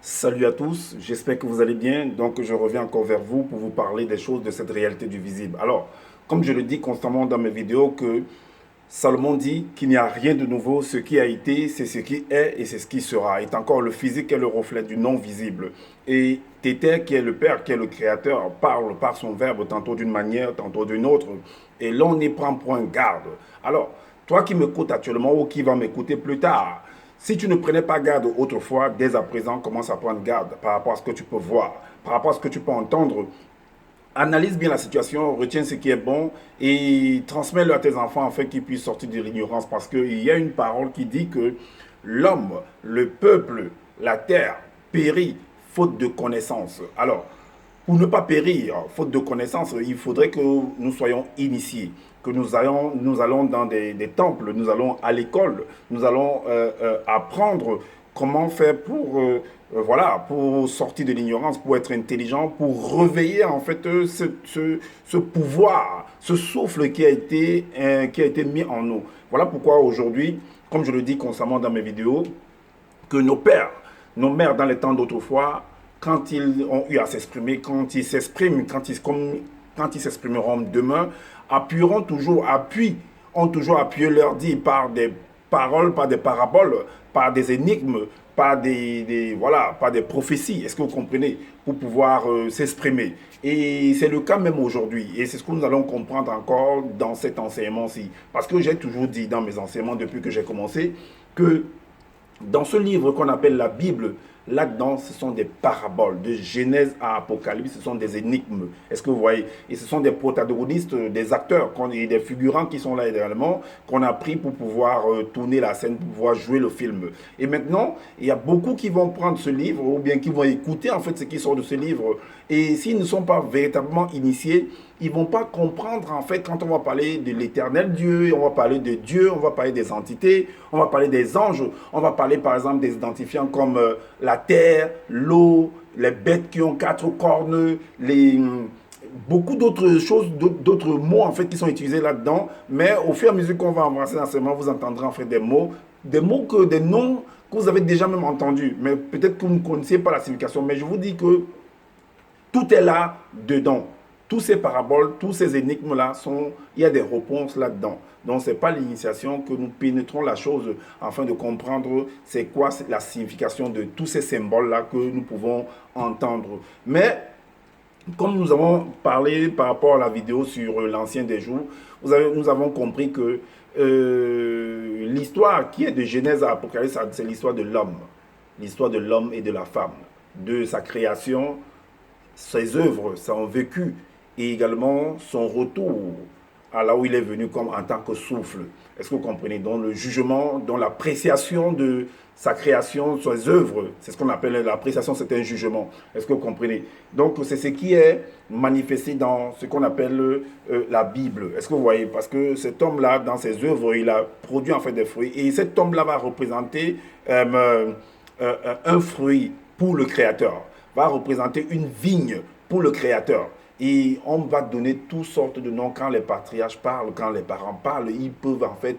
Salut à tous, j'espère que vous allez bien. Donc je reviens encore vers vous pour vous parler des choses de cette réalité du visible. Alors, comme je le dis constamment dans mes vidéos, que Salomon dit qu'il n'y a rien de nouveau, ce qui a été, c'est ce qui est et c'est ce qui sera. Et encore le physique est le reflet du non visible. Et Téter, qui est le Père, qui est le Créateur, parle par son verbe tantôt d'une manière, tantôt d'une autre. Et l'on y prend point garde. Alors, toi qui m'écoutes actuellement ou qui va m'écouter plus tard, si tu ne prenais pas garde autrefois, dès à présent, commence à prendre garde par rapport à ce que tu peux voir, par rapport à ce que tu peux entendre. Analyse bien la situation, retiens ce qui est bon et transmets-le à tes enfants afin qu'ils puissent sortir de l'ignorance. Parce qu'il y a une parole qui dit que l'homme, le peuple, la terre périt faute de connaissance. Alors, pour ne pas périr, faute de connaissances, il faudrait que nous soyons initiés, que nous allons dans des temples, nous allons à l'école, nous allons apprendre comment faire pour, voilà, pour sortir de l'ignorance, pour être intelligent, pour réveiller en fait ce pouvoir, ce souffle qui a été mis en nous. Voilà pourquoi aujourd'hui, comme je le dis constamment dans mes vidéos, que nos pères, nos mères dans les temps d'autrefois, quand ils ont eu à s'exprimer, quand ils s'expriment, quand ils s'exprimeront demain, ont toujours appuyé leur dit par des paroles, par des paraboles, par des énigmes, voilà, par des prophéties, est-ce que vous comprenez, pour pouvoir s'exprimer. Et c'est le cas même aujourd'hui. Et c'est ce que nous allons comprendre encore dans cet enseignement-ci. Parce que j'ai toujours dit dans mes enseignements depuis que j'ai commencé que dans ce livre qu'on appelle la Bible, là-dedans, ce sont des paraboles, de Genèse à Apocalypse, ce sont des énigmes. Est-ce que vous voyez? Et ce sont des protagonistes, des acteurs, et des figurants qui sont là également, qu'on a pris pour pouvoir tourner la scène, pour pouvoir jouer le film. Et maintenant, il y a beaucoup qui vont prendre ce livre, ou bien qui vont écouter en fait ce qui sort de ce livre. Et s'ils ne sont pas véritablement initiés, ils ne vont pas comprendre en fait quand on va parler de l'éternel Dieu, on va parler de Dieu, on va parler des entités, on va parler des anges, on va parler par exemple des identifiants comme la terre, l'eau, les bêtes qui ont quatre cornes, beaucoup d'autres choses, d'autres mots en fait qui sont utilisés là-dedans. Mais au fur et à mesure qu'on va avancer dans ce moment, vous entendrez en fait des mots des noms que vous avez déjà même entendus. Mais peut-être que vous ne connaissiez pas la signification. Mais je vous dis que tout est là dedans. Tous ces paraboles, tous ces énigmes-là, il y a des réponses là-dedans. Donc, ce n'est pas l'initiation que nous pénétrons la chose afin de comprendre c'est quoi la signification de tous ces symboles-là que nous pouvons entendre. Mais, comme nous avons parlé par rapport à la vidéo sur l'ancien des jours, nous avons compris que l'histoire qui est de Genèse à Apocalypse, c'est l'histoire de l'homme. L'histoire de l'homme et de la femme, de sa création, ses œuvres, son vécu et également son retour à là où il est venu comme en tant que souffle. Est-ce que vous comprenez? Donc le jugement, dans l'appréciation de sa création, ses œuvres, c'est ce qu'on appelle l'appréciation, c'est un jugement. Est-ce que vous comprenez? Donc c'est ce qui est manifesté dans ce qu'on appelle la Bible. Est-ce que vous voyez? Parce que cet homme-là, dans ses œuvres, il a produit en fait des fruits. Et cet homme-là va représenter un fruit pour le Créateur, va représenter une vigne pour le Créateur. Et on va donner toutes sortes de noms quand les patriarches parlent, quand les parents parlent. Ils peuvent en fait,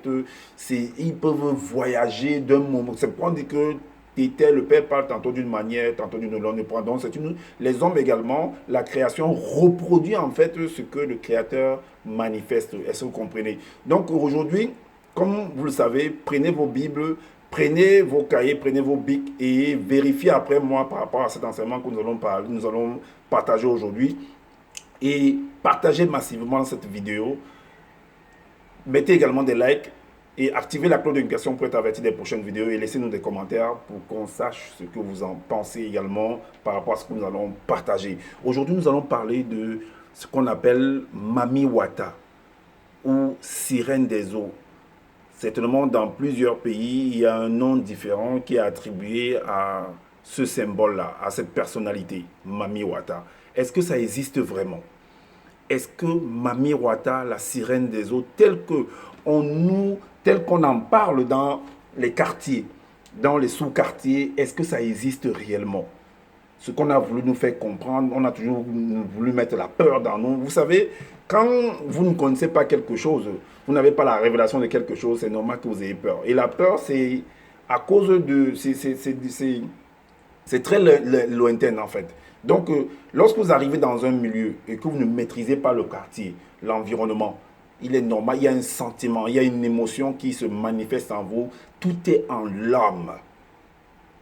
ils peuvent voyager d'un moment. C'est pourquoi on dit que le Père parle tantôt d'une manière, tantôt d'une autre. Donc les hommes également, la création reproduit en fait ce que le Créateur manifeste. Est-ce que vous comprenez? Donc aujourd'hui, comme vous le savez, prenez vos Bibles, prenez vos cahiers, prenez vos bics et vérifiez après moi par rapport à cet enseignement que nous allons partager aujourd'hui. Et partagez massivement cette vidéo. Mettez également des likes et activez la cloche de notification pour être averti des prochaines vidéos et laissez-nous des commentaires pour qu'on sache ce que vous en pensez également par rapport à ce que nous allons partager. Aujourd'hui, nous allons parler de ce qu'on appelle Mami Wata ou sirène des eaux. Certainement, dans plusieurs pays, il y a un nom différent qui est attribué à ce symbole-là, à cette personnalité, Mami Wata. Est-ce que ça existe vraiment? Est-ce que Mami Wata, la sirène des eaux, tel qu'on en parle dans les quartiers, dans les sous-quartiers, est-ce que ça existe réellement? Ce qu'on a voulu nous faire comprendre, on a toujours voulu mettre la peur dans nous. Vous savez, quand vous ne connaissez pas quelque chose, vous n'avez pas la révélation de quelque chose, c'est normal que vous ayez peur. Et la peur, c'est à cause de... C'est très lointain en fait. Donc, lorsque vous arrivez dans un milieu et que vous ne maîtrisez pas le quartier, l'environnement, il est normal, il y a un sentiment, il y a une émotion qui se manifeste en vous. Tout est en l'homme.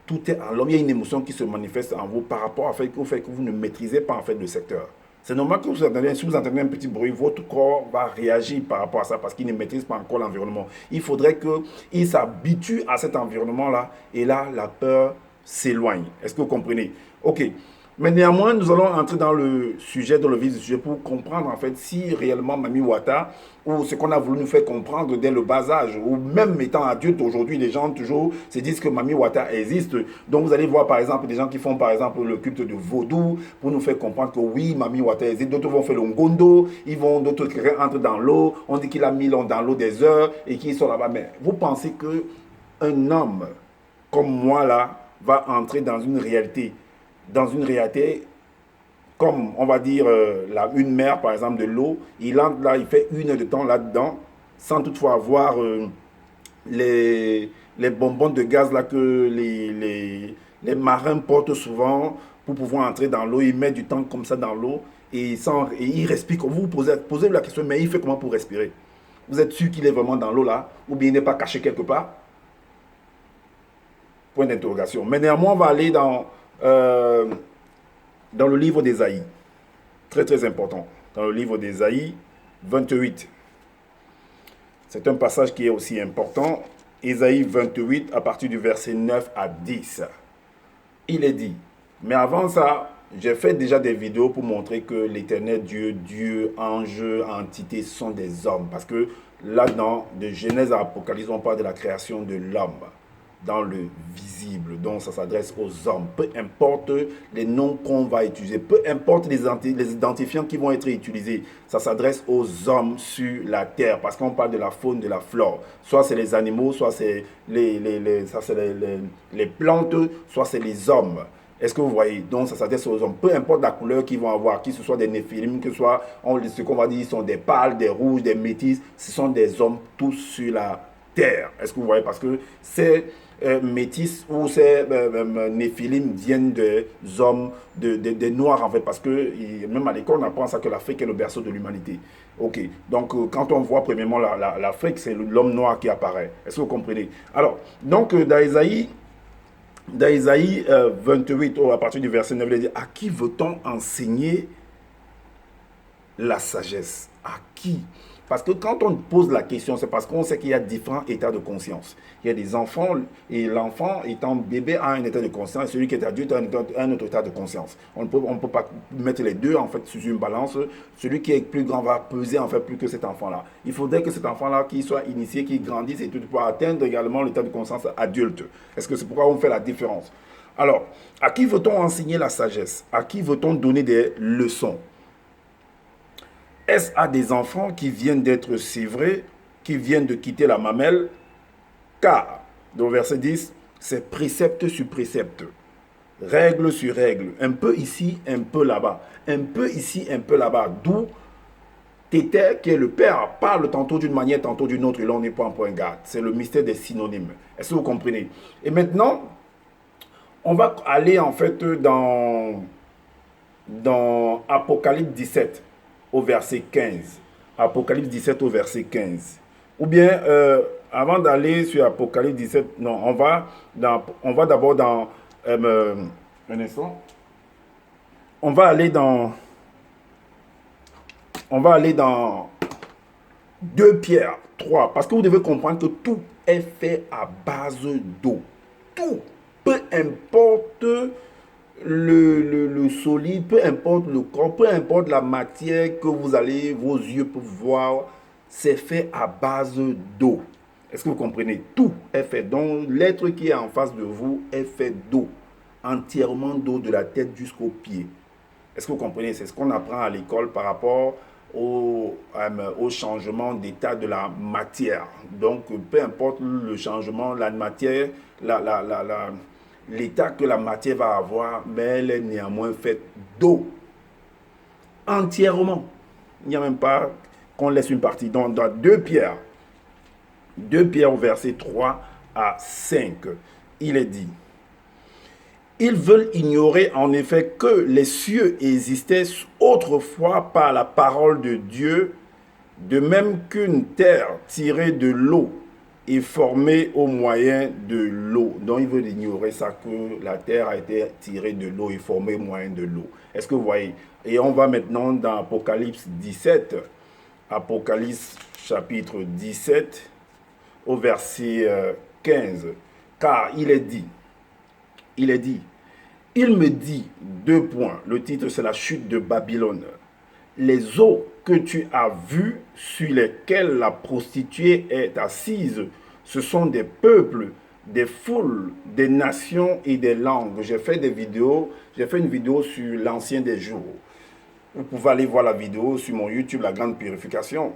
Tout est en l'homme. Il y a une émotion qui se manifeste en vous par rapport au fait que vous ne maîtrisez pas en fait le secteur. C'est normal que vous entendez, si vous entendez un petit bruit, votre corps va réagir par rapport à ça parce qu'il ne maîtrise pas encore l'environnement. Il faudrait qu'il s'habitue à cet environnement-là et là, la peur s'éloigne. Est-ce que vous comprenez? Ok. Mais néanmoins, nous allons entrer dans le sujet, dans le vif du sujet, pour comprendre en fait si réellement Mami Wata, ou ce qu'on a voulu nous faire comprendre dès le bas âge, ou même étant adulte aujourd'hui, les gens toujours se disent que Mami Wata existe. Donc vous allez voir par exemple des gens qui font par exemple le culte de vaudou, pour nous faire comprendre que oui, Mami Wata existe. D'autres vont faire le ngondo, d'autres entrent dans l'eau, on dit qu'il a mis l'eau dans l'eau des heures et qu'ils sont là-bas. Mais vous pensez qu'un homme comme moi là va entrer dans une réalité, comme on va dire une mer par exemple de l'eau, il entre là, il fait 1 heure de temps là-dedans, sans toutefois avoir les bonbons de gaz là que les marins portent souvent pour pouvoir entrer dans l'eau. Il met du temps comme ça dans l'eau et il respire. Vous posez la question, mais il fait comment pour respirer? Vous êtes sûr qu'il est vraiment dans l'eau là, ou bien il n'est pas caché quelque part? Point d'interrogation. Mais néanmoins, on va aller dans le livre d'Ésaïe. Très très important. Dans le livre d'Ésaïe 28. C'est un passage qui est aussi important. Ésaïe 28 à partir du verset 9 à 10. Il est dit, mais avant ça, j'ai fait déjà des vidéos pour montrer que l'éternel Dieu, ange, entité sont des hommes. Parce que là-dedans, de Genèse à Apocalypse, on parle de la création de l'homme dans le visible. Donc ça s'adresse aux hommes. Peu importe les noms qu'on va utiliser, peu importe les identifiants qui vont être utilisés, ça s'adresse aux hommes sur la terre. Parce qu'on parle de la faune, de la flore. Soit c'est les animaux, soit c'est les plantes, soit c'est les hommes. Est-ce que vous voyez? Donc ça s'adresse aux hommes. Peu importe la couleur qu'ils vont avoir, que ce soit des néphilim, que ce soit ce qu'on va dire, ils sont des pâles, des rouges, des métis, ce sont des hommes tous sur la terre. Est-ce que vous voyez? Parce que ces métis ou ces néphilim viennent des hommes, des noirs en fait. Parce que même à l'école, on apprend ça que l'Afrique est le berceau de l'humanité. Ok. Donc quand on voit premièrement l'Afrique, c'est l'homme noir qui apparaît. Est-ce que vous comprenez? Alors, donc dans Isaïe 28, à partir du verset 9, il dit, à qui veut-on enseigner la sagesse? À qui? Parce que quand on pose la question, c'est parce qu'on sait qu'il y a différents états de conscience. Il y a des enfants, et l'enfant étant bébé a un état de conscience, et celui qui est adulte a un autre état de conscience. On ne peut pas mettre les deux en fait sur une balance. Celui qui est plus grand va peser en fait plus que cet enfant-là. Il faudrait que cet enfant-là, qu'il soit initié, qu'il grandisse et tout pour atteindre également l'état de conscience adulte. Est-ce que c'est pourquoi on fait la différence? Alors, à qui veut-on enseigner la sagesse? À qui veut-on donner des leçons? Est-ce à des enfants qui viennent d'être sévrés, qui viennent de quitter la mamelle? Car, dans le verset 10, c'est précepte sur précepte, règle sur règle, un peu ici, un peu là-bas, un peu ici, un peu là-bas. D'où Tété, qui est le Père, parle tantôt d'une manière, tantôt d'une autre, et là on n'est pas en point garde. C'est le mystère des synonymes. Est-ce que vous comprenez? Et maintenant, on va aller en fait dans Apocalypse 17 au verset 15. Apocalypse 17 au verset 15. Ou bien, avant d'aller sur Apocalypse 17, non, on va d'abord dans... un instant. On va aller dans 2 Pierre 3. Parce que vous devez comprendre que tout est fait à base d'eau. Tout. Peu importe le solide, peu importe le corps, peu importe la matière que vos yeux peuvent voir, c'est fait à base d'eau. Est-ce que vous comprenez? Tout est fait. Donc l'être qui est en face de vous est fait d'eau. Entièrement d'eau de la tête jusqu'aux pieds. Est-ce que vous comprenez? C'est ce qu'on apprend à l'école par rapport au changement d'état de la matière. Donc peu importe le changement, la matière, l'état que la matière va avoir, mais elle est néanmoins faite d'eau. Entièrement. Il n'y a même pas qu'on laisse une partie. Donc, dans 2 Pierre au verset 3 à 5, il est dit, Ils veulent ignorer en effet que les cieux existaient autrefois par la parole de Dieu, de même qu'une terre tirée de l'eau est formée au moyen de l'eau. Donc ils veulent ignorer ça, que la terre a été tirée de l'eau et formée au moyen de l'eau. Est-ce que vous voyez? Et on va maintenant dans Apocalypse 17, Apocalypse chapitre 17, au verset 15. Car il est dit, il me dit, deux points, le titre c'est la chute de Babylone. Les eaux que tu as vues, sur lesquelles la prostituée est assise, ce sont des peuples, des foules, des nations et des langues. J'ai fait une vidéo sur l'ancien des jours. Vous pouvez aller voir la vidéo sur mon YouTube, La Grande Purification.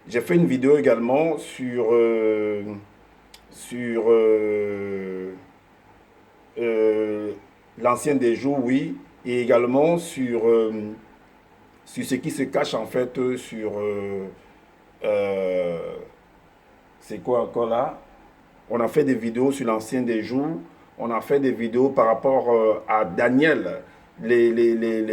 J'ai fait une vidéo également sur l'ancien des jours, oui, et également sur ce qui se cache en fait c'est quoi encore là? On a fait des vidéos sur l'ancien des jours, on a fait des vidéos par rapport à Daniel,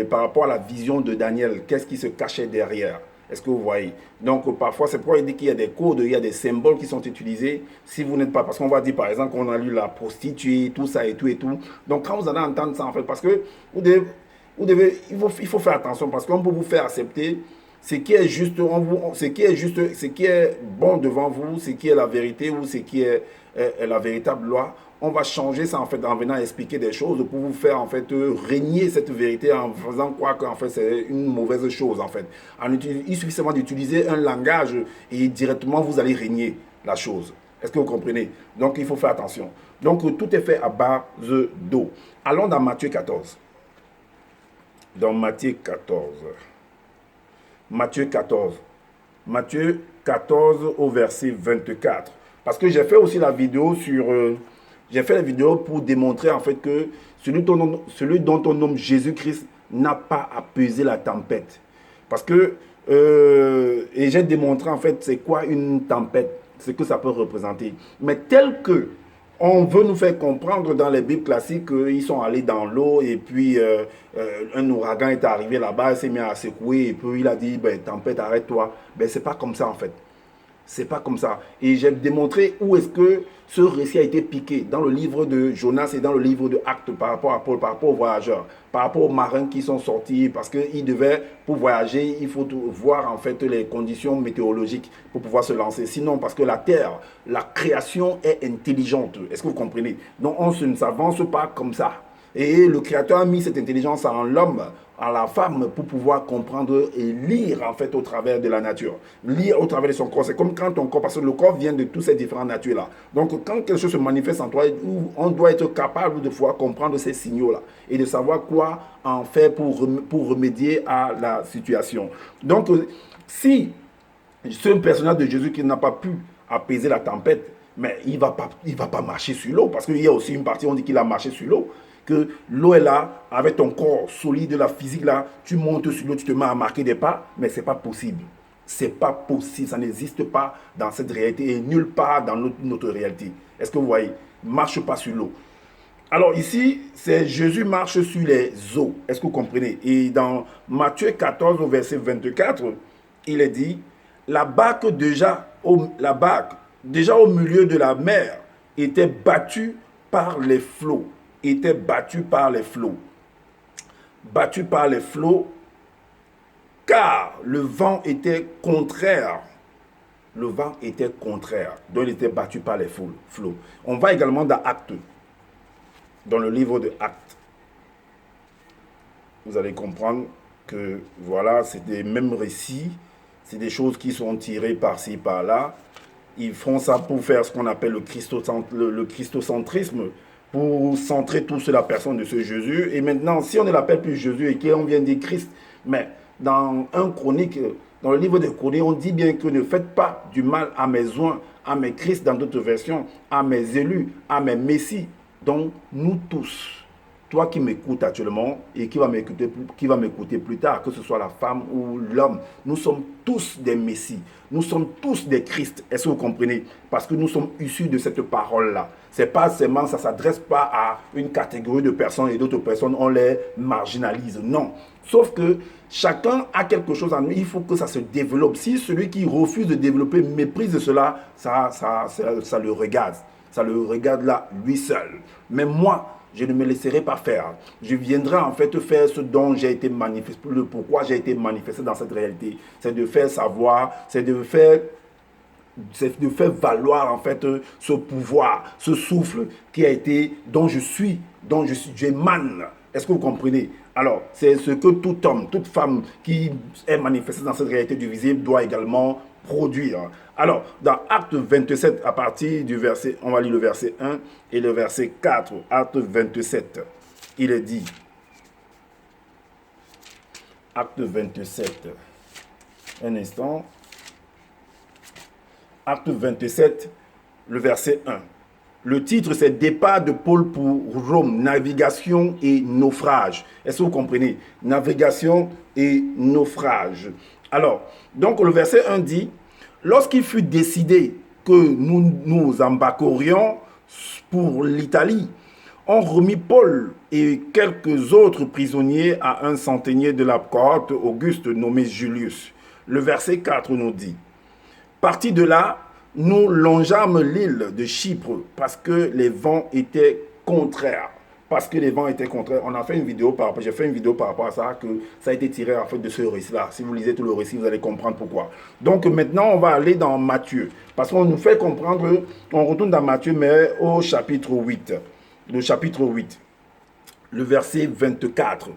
par rapport à la vision de Daniel, qu'est-ce qui se cachait derrière? Est-ce que vous voyez? Donc parfois c'est pourquoi il dit qu'il y a des codes, il y a des symboles qui sont utilisés. Si vous n'êtes pas, parce qu'on va dire par exemple qu'on a lu la prostituée, tout ça et tout et tout. Donc quand vous allez entendre ça en fait, parce que il faut faire attention, parce qu'on peut vous faire accepter ce qui est juste, ce qui est bon devant vous, ce qui est la vérité ou ce qui est la véritable loi. On va changer ça en fait en venant expliquer des choses pour vous faire en fait régner cette vérité en faisant croire qu'en fait c'est une mauvaise chose en fait. Il suffit seulement d'utiliser un langage et directement vous allez régner la chose. Est-ce que vous comprenez? Donc il faut faire attention. Donc tout est fait à base d'eau. Allons dans Matthieu 14. Dans Matthieu 14. Matthieu 14. Matthieu 14 au verset 24. Parce que j'ai fait aussi la vidéo sur... j'ai fait la vidéo pour démontrer en fait que celui dont on nomme Jésus-Christ n'a pas apaisé la tempête. Parce que... et j'ai démontré en fait c'est quoi une tempête, ce que ça peut représenter. Mais tel que on veut nous faire comprendre dans les Bibles classiques qu'ils sont allés dans l'eau et puis un ouragan est arrivé là-bas, il s'est mis à secouer et puis il a dit ben, tempête arrête-toi. Ben c'est pas comme ça en fait. C'est pas comme ça. Et j'ai démontré où est-ce que ce récit a été piqué dans le livre de Jonas et dans le livre de Actes par rapport à Paul, par rapport aux voyageurs, par rapport aux marins qui sont sortis parce qu'ils devaient, pour voyager, il faut voir en fait les conditions météorologiques pour pouvoir se lancer. Sinon, parce que la terre, la création est intelligente. Est-ce que vous comprenez? Donc on ne s'avance pas comme ça. Et le Créateur a mis cette intelligence en l'homme, en la femme, pour pouvoir comprendre et lire en fait au travers de la nature. Lire au travers de son corps. C'est comme quand ton corps, parce que le corps vient de toutes ces différentes natures-là. Donc quand quelque chose se manifeste en toi, on doit être capable de pouvoir comprendre ces signaux-là et de savoir quoi en faire pour remédier à la situation. Donc si ce personnage de Jésus qui n'a pas pu apaiser la tempête, mais il va pas marcher sur l'eau, parce qu'il y a aussi une partie, on dit qu'il a marché sur l'eau, que l'eau est là, avec ton corps solide, la physique là, tu montes sur l'eau, tu te mets à marquer des pas, mais c'est pas possible. C'est pas possible, ça n'existe pas dans cette réalité et nulle part dans notre réalité. Est-ce que vous voyez? Marche pas sur l'eau. Alors ici, c'est Jésus marche sur les eaux. Est-ce que vous comprenez? Et dans Matthieu 14 au verset 24, il est dit, la barque déjà au milieu de la mer était battue par les flots. Était battu par les flots. Battu par les flots, car le vent était contraire. Le vent était contraire. Donc il était battu par les flots. On va également dans Actes. Dans le livre de Actes. Vous allez comprendre que voilà, c'est des mêmes récits. C'est des choses qui sont tirées par-ci, par-là. Ils font ça pour faire ce qu'on appelle le christocentrisme, pour centrer tout sur la personne de ce Jésus. Et maintenant, si on ne l'appelle plus Jésus et qu'on vient dire Christ, mais dans dans le livre des Chroniques, on dit bien que ne faites pas du mal à mes oints, à mes Christ dans d'autres versions, à mes élus, à mes messies. Donc, nous tous toi qui m'écoutes actuellement et qui va m'écouter plus tard, que ce soit la femme ou l'homme, nous sommes tous des messies, nous sommes tous des Christ. Est-ce que vous comprenez? Parce que nous sommes issus de cette parole-là. C'est pas seulement, ça ne s'adresse pas à une catégorie de personnes et d'autres personnes, on les marginalise. Non. Sauf que chacun a quelque chose en lui, il faut que ça se développe. Si celui qui refuse de développer méprise cela, ça le regarde. Ça le regarde là, lui seul. Mais moi, je ne me laisserai pas faire. Je viendrai en fait faire ce dont j'ai été manifesté, pourquoi j'ai été manifesté dans cette réalité. C'est de faire savoir, c'est de faire valoir en fait ce pouvoir, ce souffle qui a été, dont j'émane. Est-ce que vous comprenez? Alors, c'est ce que tout homme, toute femme qui est manifestée dans cette réalité du visible doit également produire. Alors, dans Acte 27, à partir du verset, on va lire le verset 1 et le verset 4, Acte 27, il est dit, Acte 27, un instant, Acte 27, le verset 1. Le titre, c'est Départ de Paul pour Rome, navigation et naufrage. Est-ce que vous comprenez? Navigation et naufrage. Alors, donc le verset 1 dit, lorsqu'il fut décidé que nous embarquerions pour l'Italie, on remit Paul et quelques autres prisonniers à un centenier de la cohorte Auguste nommé Julius. Le verset 4 nous dit, parti de là, nous longeâmes l'île de Chypre parce que les vents étaient contraires. Parce que les vents étaient contraires. On a fait une vidéo par rapport, j'ai fait une vidéo par rapport à ça, que ça a été tiré en fait de ce récit-là. Si vous lisez tout le récit, vous allez comprendre pourquoi. Donc maintenant, on va aller dans Matthieu. Parce qu'on nous fait comprendre, on retourne dans Matthieu, mais au chapitre 8. Le chapitre 8, le verset 24.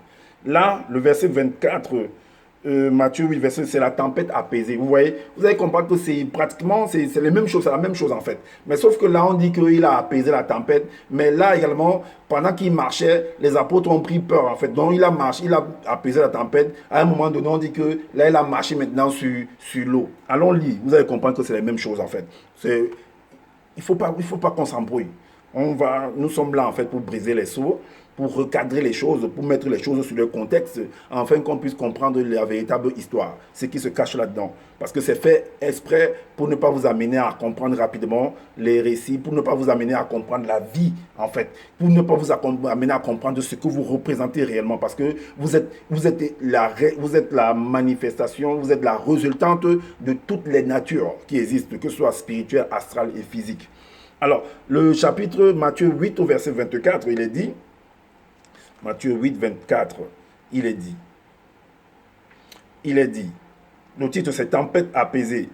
Là, le verset 24, Matthieu 8, verset, c'est la tempête apaisée. Vous voyez, vous allez comprendre que c'est pratiquement, c'est les mêmes choses, c'est la même chose en fait. Mais sauf que là, on dit qu'il a apaisé la tempête. Mais là également, pendant qu'il marchait, les apôtres ont pris peur en fait. Donc il a marché, il a apaisé la tempête. À un moment donné, on dit que là, il a marché maintenant sur l'eau. Allons lire, vous allez comprendre que c'est les mêmes choses en fait. Il ne faut pas qu'on s'embrouille. Nous sommes là en fait pour briser les seaux, pour recadrer les choses, pour mettre les choses sur le contexte, afin qu'on puisse comprendre la véritable histoire, ce qui se cache là-dedans. Parce que c'est fait exprès pour ne pas vous amener à comprendre rapidement les récits, pour ne pas vous amener à comprendre la vie en fait, pour ne pas vous amener à comprendre ce que vous représentez réellement, parce que vous êtes la manifestation, vous êtes la résultante de toutes les natures qui existent, que ce soit spirituelle, astrale et physique. Alors, le chapitre Matthieu 8 au verset 24, il est dit, Matthieu 8, 24, il est dit, le titre c'est Tempête apaisée.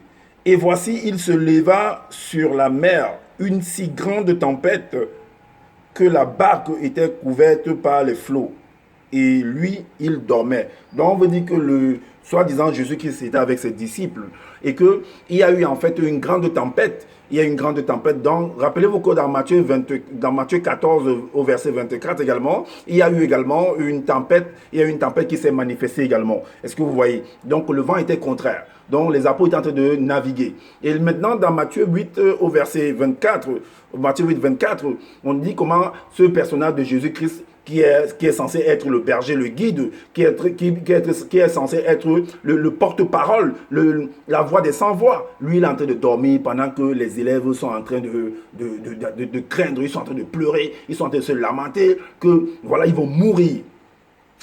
Et voici, il se leva sur la mer une si grande tempête que la barque était couverte par les flots. Et lui, il dormait. Donc on veut dire que le soi-disant Jésus-Christ était avec ses disciples et qu'il y a eu en fait une grande tempête. Il y a une grande tempête. Donc rappelez-vous que dans Matthieu 14 au verset 24 également, il y a eu également une tempête. Il y a eu une tempête qui s'est manifestée également. Est-ce que vous voyez? Donc le vent était contraire. Donc les apôtres étaient en train de naviguer. Et maintenant dans Matthieu 8 au verset 24, Matthieu 8, 24, on dit comment ce personnage de Jésus-Christ qui est censé être le berger, le guide, qui est censé être le porte-parole, la voix des sans-voix. Lui, il est en train de dormir pendant que les élèves sont en train de craindre, ils sont en train de pleurer, ils sont en train de se lamenter, que voilà, ils vont mourir.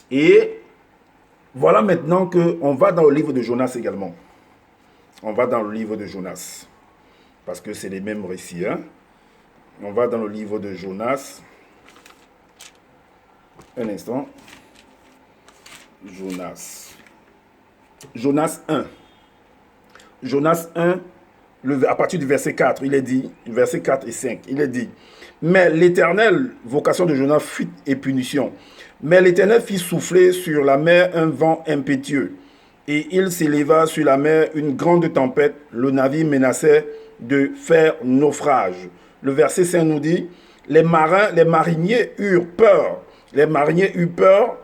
Et voilà maintenant qu'on va dans le livre de Jonas également. On va dans le livre de Jonas, parce que c'est les mêmes récits. Hein? On va dans le livre de Jonas. Un instant. Jonas 1. Jonas 1, à partir du verset 4, il est dit, verset 4 et 5, il est dit, mais l'Éternel, vocation de Jonas, fuite et punition. Mais l'Éternel fit souffler sur la mer un vent impétueux, et il s'éleva sur la mer une grande tempête, le navire menaçait de faire naufrage. Le verset 5 nous dit, les mariniers eurent peur. Les mariniers eurent peur,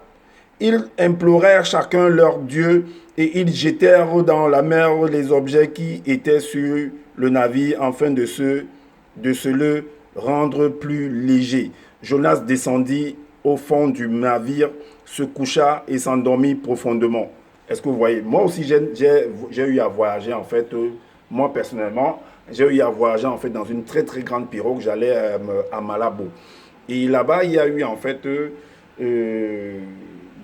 ils implorèrent chacun leur Dieu et ils jetèrent dans la mer les objets qui étaient sur le navire afin de se le rendre plus léger. Jonas descendit au fond du navire, se coucha et s'endormit profondément. Est-ce que vous voyez? Moi aussi, j'ai eu à voyager, en fait, moi personnellement, j'ai eu à voyager, en fait, dans une très, très grande pirogue. J'allais à Malabo. Et là-bas, il y a eu, en fait,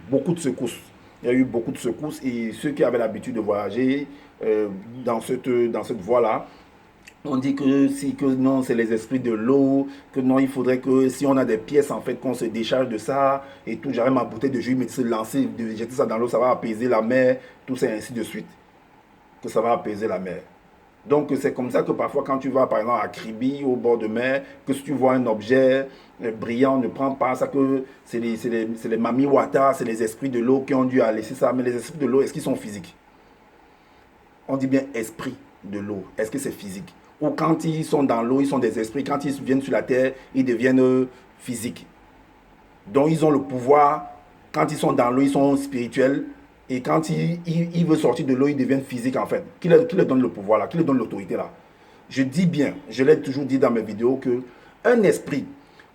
beaucoup de secousses. Il y a eu beaucoup de secousses et ceux qui avaient l'habitude de voyager dans cette voie-là, on dit que si que non, c'est les esprits de l'eau, que non, il faudrait que si on a des pièces en fait qu'on se décharge de ça et tout, j'arrive ma bouteille de jus, mais de se lancer, de jeter ça dans l'eau, ça va apaiser la mer, tout ça et ainsi de suite, que ça va apaiser la mer. Donc c'est comme ça que parfois quand tu vas par exemple à Kribi au bord de mer, que si tu vois un objet brillant, ne prends pas ça que c'est les mami wata, c'est les esprits de l'eau qui ont dû laisser ça, mais les esprits de l'eau, est-ce qu'ils sont physiques? On dit bien esprit de l'eau, est-ce que c'est physique? Ou quand ils sont dans l'eau, ils sont des esprits. Quand ils viennent sur la terre, ils deviennent physiques. Donc ils ont le pouvoir. Quand ils sont dans l'eau, ils sont spirituels. Et quand ils veulent sortir de l'eau, ils deviennent physiques en fait. Qui leur donne le pouvoir là? Qui leur donne l'autorité là? Je dis bien, je l'ai toujours dit dans mes vidéos, que un esprit,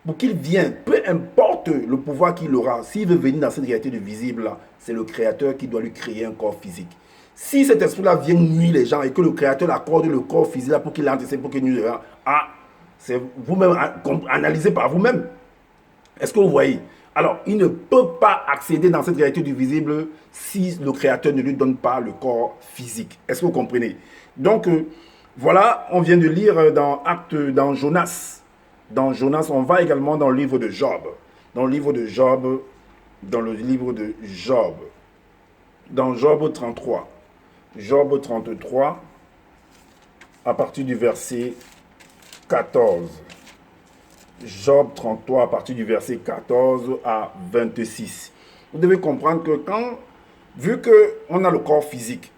pour qu'il vienne, peu importe le pouvoir qu'il aura, s'il veut venir dans cette réalité du visible là, c'est le Créateur qui doit lui créer un corps physique. Si cet esprit-là vient nuire les gens et que le Créateur accorde le corps physique là pour qu'il entre, pour qu'il nuise les gens, c'est vous-même, analysez par vous-même. Est-ce que vous voyez? Alors, il ne peut pas accéder dans cette réalité du visible si le Créateur ne lui donne pas le corps physique. Est-ce que vous comprenez? Donc, voilà, on vient de lire dans Jonas. Dans Jonas, on va également dans le livre de Job. Dans le livre de Job, dans Job 33. Job 33, à partir du verset 14. Job 33, à partir du verset 14 à 26. Vous devez comprendre que vu qu'on a le corps physique,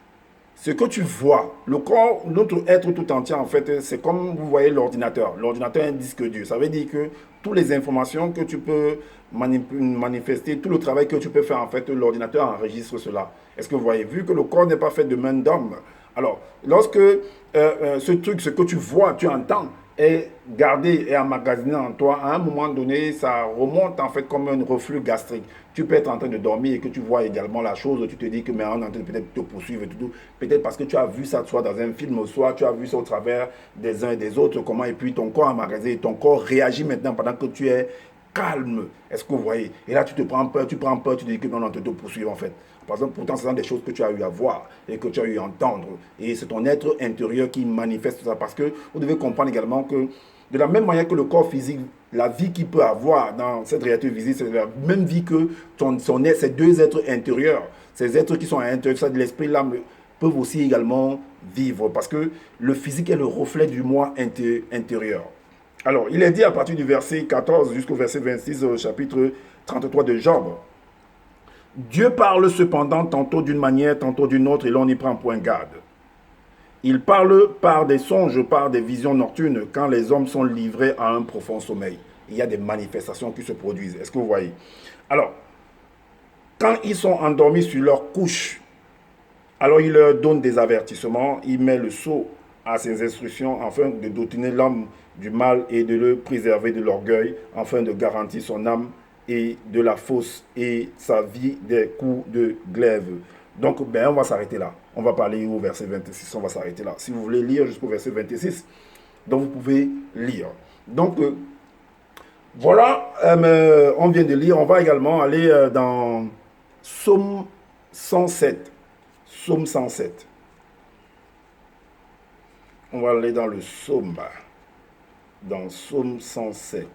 ce que tu vois, le corps, notre être tout entier, en fait, c'est comme vous voyez l'ordinateur. L'ordinateur est un disque dur. Ça veut dire que toutes les informations que tu peux manifester, tout le travail que tu peux faire, en fait, l'ordinateur enregistre cela. Est-ce que vous voyez? Vu que le corps n'est pas fait de main d'homme. Alors, lorsque ce que tu vois, tu entends, est gardé et emmagasiné en toi, à un moment donné, ça remonte en fait comme un reflux gastrique. Tu peux être en train de dormir et que tu vois également la chose, tu te dis que mais on est en train de peut-être te poursuivre et tout. Peut-être parce que tu as vu ça soit dans un film, soit tu as vu ça au travers des uns et des autres, comment, et puis ton corps emmagasiné, ton corps réagit maintenant pendant que tu es calme. Est-ce que vous voyez? Et là, tu prends peur, tu te dis que non, on te poursuit en fait. Par exemple, pourtant, ce sont des choses que tu as eu à voir et que tu as eu à entendre. Et c'est ton être intérieur qui manifeste ça. Parce que vous devez comprendre également que de la même manière que le corps physique, la vie qu'il peut avoir dans cette réalité visible, c'est la même vie que ces deux êtres intérieurs. Ces êtres qui sont à l'intérieur, ça de l'esprit, l'âme, peuvent aussi également vivre. Parce que le physique est le reflet du moi intérieur. Alors, il est dit à partir du verset 14 jusqu'au verset 26 au chapitre 33 de Job. Dieu parle cependant tantôt d'une manière, tantôt d'une autre, et l'on n'y prend point garde. Il parle par des songes, par des visions nocturnes, quand les hommes sont livrés à un profond sommeil. Il y a des manifestations qui se produisent. Est-ce que vous voyez? Alors, quand ils sont endormis sur leur couche, alors il leur donne des avertissements, il met le sceau à ses instructions afin de doutiner l'homme du mal et de le préserver de l'orgueil, afin de garantir son âme et de la fosse et sa vie des coups de glaive. Donc, on va s'arrêter là. On va parler au verset 26, on va s'arrêter là. Si vous voulez lire jusqu'au verset 26, donc vous pouvez lire. Donc, voilà, on vient de lire. On va également aller dans Psaume 107. Psaume 107. On va aller dans le psaume. Dans Psaume 107.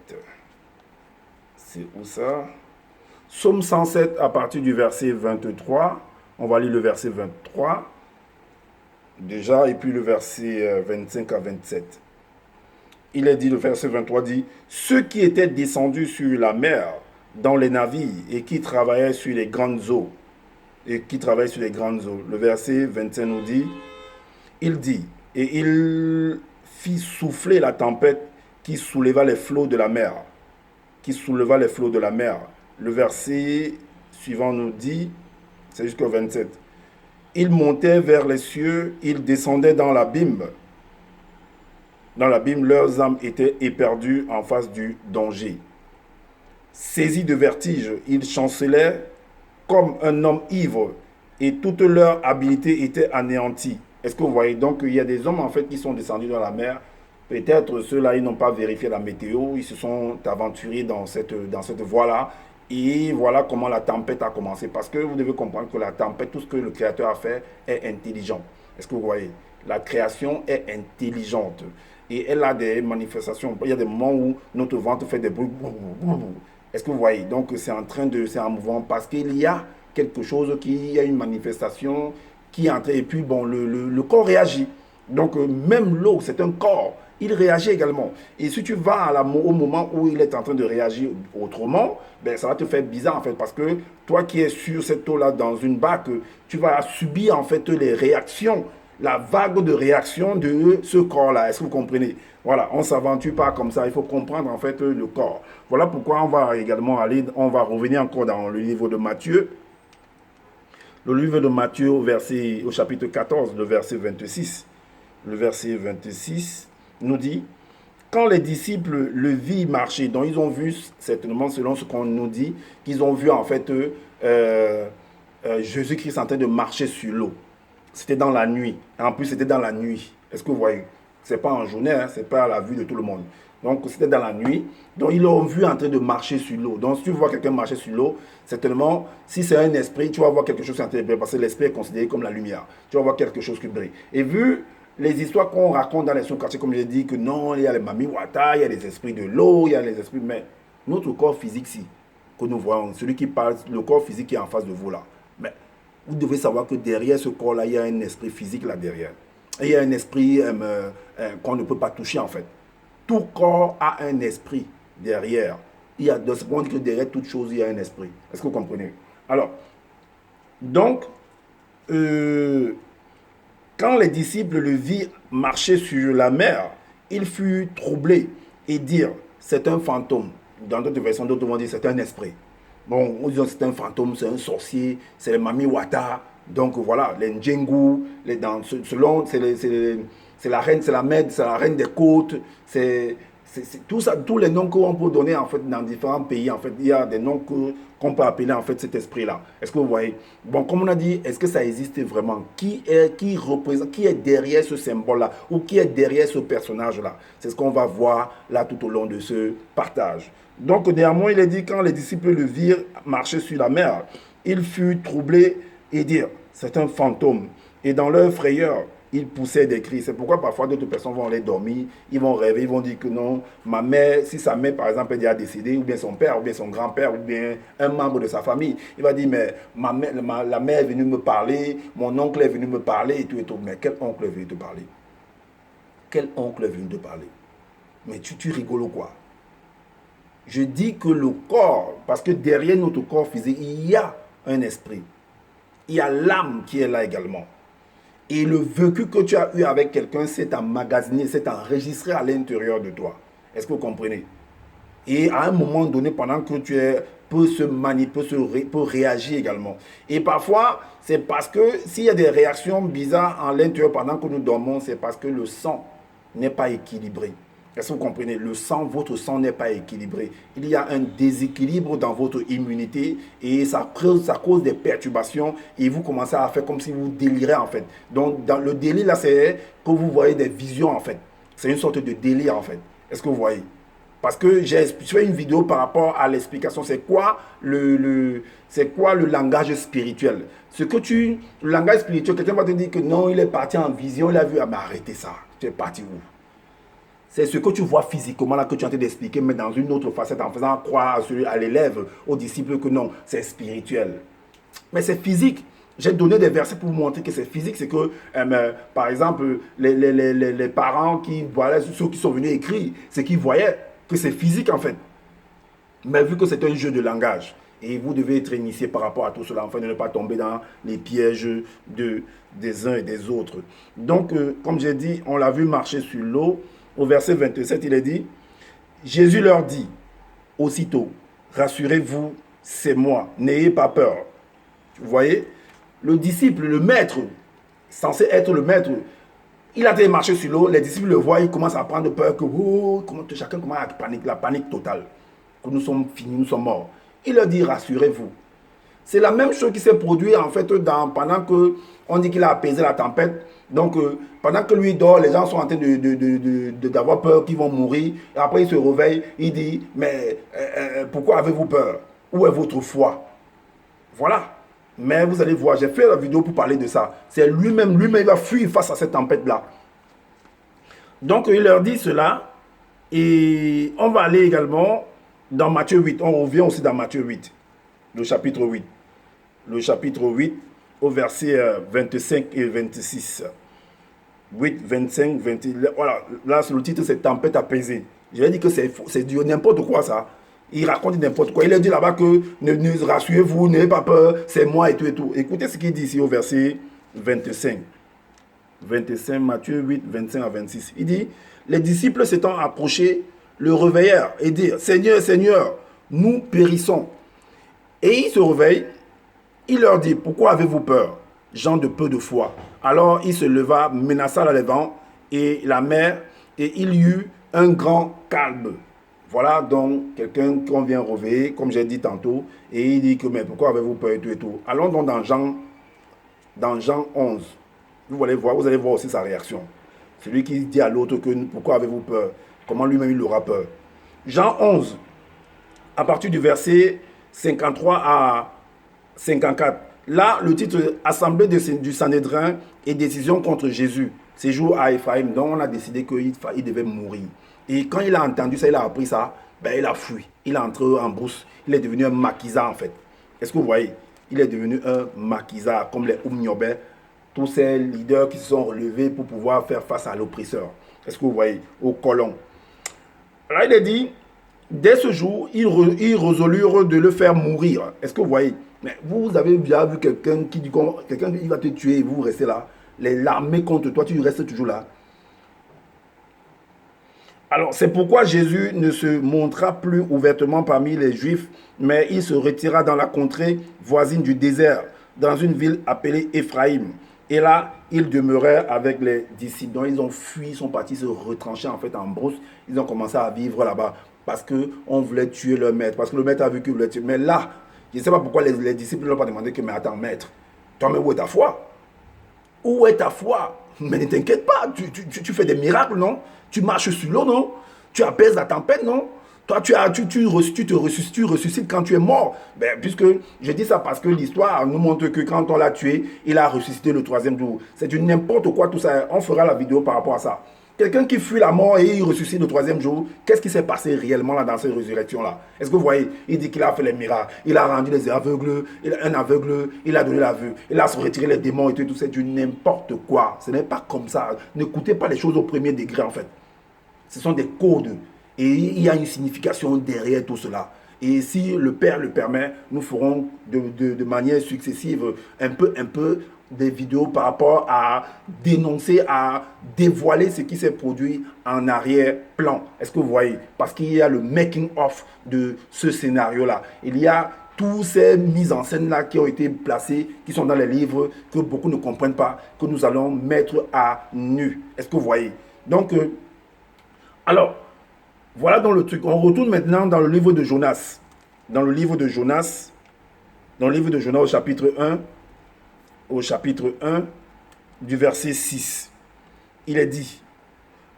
C'est où ça? Psaume 107 à partir du verset 23. On va lire le verset 23 déjà et puis le verset 25 à 27. Il est dit, le verset 23 dit, ceux qui étaient descendus sur la mer dans les navires et qui travaillaient sur les grandes eaux. Le verset 25 nous dit, il dit, et il fit souffler la tempête qui souleva les flots de la mer. Le verset suivant nous dit, c'est jusqu'au 27. Ils montaient vers les cieux, ils descendaient dans l'abîme. Dans l'abîme, leurs âmes étaient éperdues en face du danger. Saisis de vertige, ils chancelaient comme un homme ivre et toute leur habileté était anéantie. Est-ce que vous voyez? Donc il y a des hommes en fait qui sont descendus dans la mer. Peut-être ceux-là, ils n'ont pas vérifié la météo, ils se sont aventurés dans cette voie-là. Et voilà comment la tempête a commencé. Parce que vous devez comprendre que la tempête, tout ce que le Créateur a fait est intelligent. Est-ce que vous voyez? La création est intelligente. Et elle a des manifestations. Il y a des moments où notre ventre fait des bruits. Est-ce que vous voyez? Donc c'est en mouvement parce qu'il y a quelque chose il y a une manifestation qui entre et puis bon, le corps réagit. Donc même l'eau, c'est un corps, il réagit également. Et si tu vas au moment où il est en train de réagir autrement, ben, ça va te faire bizarre en fait parce que toi qui es sur cette eau-là dans une bac, tu vas subir en fait les réactions, la vague de réaction de ce corps-là. Est-ce que vous comprenez? Voilà, on ne s'aventure pas comme ça, il faut comprendre en fait le corps. Voilà pourquoi on va revenir encore dans le livre de Matthieu. Le livre de Matthieu au chapitre 14, le verset 26. Le verset 26 nous dit, quand les disciples le virent marcher, donc ils ont vu, certainement selon ce qu'on nous dit, qu'ils ont vu en fait Jésus-Christ en train de marcher sur l'eau. C'était dans la nuit. En plus, c'était dans la nuit. Est-ce que vous voyez? Ce n'est pas en journée, hein, ce n'est pas à la vue de tout le monde. Donc, c'était dans la nuit. Donc, ils l'ont vu en train de marcher sur l'eau. Donc, si tu vois quelqu'un marcher sur l'eau, certainement, si c'est un esprit, tu vas voir quelque chose qui est en train de briller. Parce que l'esprit est considéré comme la lumière. Tu vas voir quelque chose qui brille. Et vu les histoires qu'on raconte dans les sous-quartiers, comme je l'ai dit, que non, il y a les Mami Wata, il y a les esprits de l'eau, il y a les esprits. Mais notre corps physique, si, que nous voyons, celui qui parle, le corps physique qui est en face de vous là. Mais vous devez savoir que derrière ce corps-là, il y a un esprit physique là derrière. Et il y a un esprit qu'on ne peut pas toucher en fait. Tout corps a un esprit derrière. Il y a, on dit que derrière toute chose, il y a un esprit. Est-ce que vous comprenez? Alors, donc, quand les disciples le virent marcher sur la mer, ils furent troublés et dirent, c'est un fantôme. Dans d'autres versions, d'autres vont dire, c'est un esprit. Bon, on dit c'est un fantôme, c'est un sorcier, c'est les Mami Wata. Donc voilà, les Ndjengu, selon, c'est la reine, c'est la mère, c'est la reine des côtes, c'est tout ça, tous les noms qu'on peut donner en fait dans différents pays. En fait, il y a des noms qu'on peut appeler en fait cet esprit-là. Est-ce que vous voyez? Bon, comme on a dit, est-ce que ça existe vraiment? Qui est derrière ce symbole-là ou qui est derrière ce personnage-là? C'est ce qu'on va voir là tout au long de ce partage. Donc, néanmoins, il est dit, quand les disciples le virent marcher sur la mer, ils furent troublés et dirent, c'est un fantôme. Et dans leur frayeur, ils poussaient des cris. C'est pourquoi parfois d'autres personnes vont aller dormir, ils vont rêver, ils vont dire que non, ma mère, si sa mère par exemple est déjà décédée, ou bien son père, ou bien son grand-père, ou bien un membre de sa famille, il va dire, mais la mère est venue me parler, mon oncle est venu me parler, et tout et tout. Mais quel oncle est venu te parler? Quel oncle est venu te parler? Mais tu rigoles ou quoi? Je dis que le corps, parce que derrière notre corps physique, il y a un esprit. Il y a l'âme qui est là également. Et le vécu que tu as eu avec quelqu'un s'est emmagasiné, s'est enregistré à l'intérieur de toi. Est-ce que vous comprenez? Et à un moment donné, pendant que tu es, peut se manipuler, peut réagir également. Et parfois, c'est parce que s'il y a des réactions bizarres à l'intérieur pendant que nous dormons, c'est parce que le sang n'est pas équilibré. Est-ce que vous comprenez? Le sang, votre sang n'est pas équilibré. Il y a un déséquilibre dans votre immunité et ça cause des perturbations et vous commencez à faire comme si vous délirez en fait. Donc, dans le délire là, c'est que vous voyez des visions en fait. C'est une sorte de délire en fait. Est-ce que vous voyez? Parce que j'ai fait une vidéo par rapport à l'explication. C'est quoi le langage spirituel? Le langage spirituel, quelqu'un va te dire que non, il est parti en vision, il a vu, ah mais arrêtez ça. Tu es parti où? C'est ce que tu vois physiquement là que tu es en train d'expliquer, mais dans une autre facette, en faisant croire à l'élève, aux disciples que non, c'est spirituel. Mais c'est physique. J'ai donné des versets pour vous montrer que c'est physique. C'est que, par exemple, les parents qui voyaient, ceux qui sont venus écrire, c'est qu'ils voyaient que c'est physique en fait. Mais vu que c'est un jeu de langage, et vous devez être initié par rapport à tout cela, afin de ne pas tomber dans les pièges des uns et des autres. Donc, comme j'ai dit, on l'a vu marcher sur l'eau. Au verset 27, il est dit, Jésus leur dit, aussitôt, rassurez-vous, c'est moi, n'ayez pas peur. Vous voyez, le disciple, le maître, censé être le maître, il a été marcher sur l'eau, les disciples le voient, ils commencent à prendre peur, que chacun commence à paniquer, la panique totale. que nous sommes finis, nous sommes morts. Il leur dit, rassurez-vous. C'est la même chose qui s'est produite en fait pendant que on dit qu'il a apaisé la tempête. Donc, pendant que lui dort, les gens sont en train d'avoir peur qu'ils vont mourir. Et après, il se réveille, il dit, mais pourquoi avez-vous peur? Où est votre foi? Voilà. Mais vous allez voir, j'ai fait la vidéo pour parler de ça. C'est lui-même, il va fuir face à cette tempête-là. Donc, il leur dit cela. Et on va aller également dans Matthieu 8. On revient aussi dans Matthieu 8, le chapitre 8. Le chapitre 8, au verset 25 et 26. 8, 25, 26. Voilà, là, le titre, c'est Tempête apaisée. J'ai dit que c'est du n'importe quoi, ça. Il raconte n'importe quoi. Il a dit là-bas que ne rassurez-vous, n'ayez pas peur, c'est moi et tout et tout. Écoutez ce qu'il dit ici au verset 25. 25, Matthieu 8, 25 à 26. Il dit, les disciples s'étant approchés, le réveillèrent et dirent, Seigneur, Seigneur, nous périssons. Et il se réveille, il leur dit, pourquoi avez-vous peur, gens de peu de foi? Alors il se leva, menaça le vent et la mer, et il y eut un grand calme. Voilà donc quelqu'un qu'on vient réveiller, comme j'ai dit tantôt, et il dit que, mais pourquoi avez-vous peur et tout et tout. Allons donc dans Jean 11. Vous allez voir aussi sa réaction. Celui qui dit à l'autre que pourquoi avez-vous peur, comment lui-même il aura peur. Jean 11, à partir du verset 53 à 54. Là, le titre Assemblée du Sanhédrin et décision contre Jésus. Séjour à Ephraïm, dont on a décidé qu'il devait mourir. Et quand il a entendu ça, il a appris ça, ben il a fui. Il est entré en brousse. Il est devenu un maquisard en fait. Est-ce que vous voyez? Il est devenu un maquisard, comme les Oumniobé, tous ces leaders qui se sont relevés pour pouvoir faire face à l'oppresseur. Est-ce que vous voyez? Aux colons. Là, il est dit, dès ce jour, ils résolurent de le faire mourir. Est-ce que vous voyez? Mais vous avez déjà vu quelqu'un qui dit quelqu'un qui va te tuer et vous restez là. L'armée contre toi, tu restes toujours là. Alors, c'est pourquoi Jésus ne se montra plus ouvertement parmi les Juifs, mais il se retira dans la contrée voisine du désert, dans une ville appelée Ephraïm. Et là, il demeurait avec les disciples. Donc, ils ont fui, ils sont partis se retrancher en fait en brousse. Ils ont commencé à vivre là-bas parce qu'on voulait tuer leur maître, parce que le maître a vu qu'il voulait tuer. Mais là, je ne sais pas pourquoi les disciples ne l'ont pas demandé que, mais attends, maître, toi, mais où est ta foi? Où est ta foi? Mais ne t'inquiète pas, tu fais des miracles, non? Tu marches sur l'eau, non? Tu apaises la tempête, non? Toi, tu ressuscites quand tu es mort. Ben, puisque je dis ça parce que l'histoire nous montre que quand on l'a tué, il a ressuscité le troisième jour. C'est du n'importe quoi tout ça. On fera la vidéo par rapport à ça. Quelqu'un qui fuit la mort et il ressuscite le troisième jour, qu'est-ce qui s'est passé réellement là dans cette résurrection-là? Est-ce que vous voyez? Il dit qu'il a fait les miracles, il a rendu les aveugles, un aveugle, il a donné la vue, il a retiré les démons et tout, c'est du n'importe quoi. Ce n'est pas comme ça. N'écoutez pas les choses au premier degré en fait. Ce sont des codes et il y a une signification derrière tout cela. Et si le Père le permet, nous ferons de manière successive un peu des vidéos par rapport à dénoncer, à dévoiler ce qui s'est produit en arrière-plan. Est-ce que vous voyez? Parce qu'il y a le making-of de ce scénario-là. Il y a toutes ces mises en scène-là qui ont été placées, qui sont dans les livres, que beaucoup ne comprennent pas, que nous allons mettre à nu. Est-ce que vous voyez? Donc, alors, voilà dans le truc. On retourne maintenant dans le livre de Jonas. Dans le livre de Jonas au chapitre 1, du verset 6. Il est dit,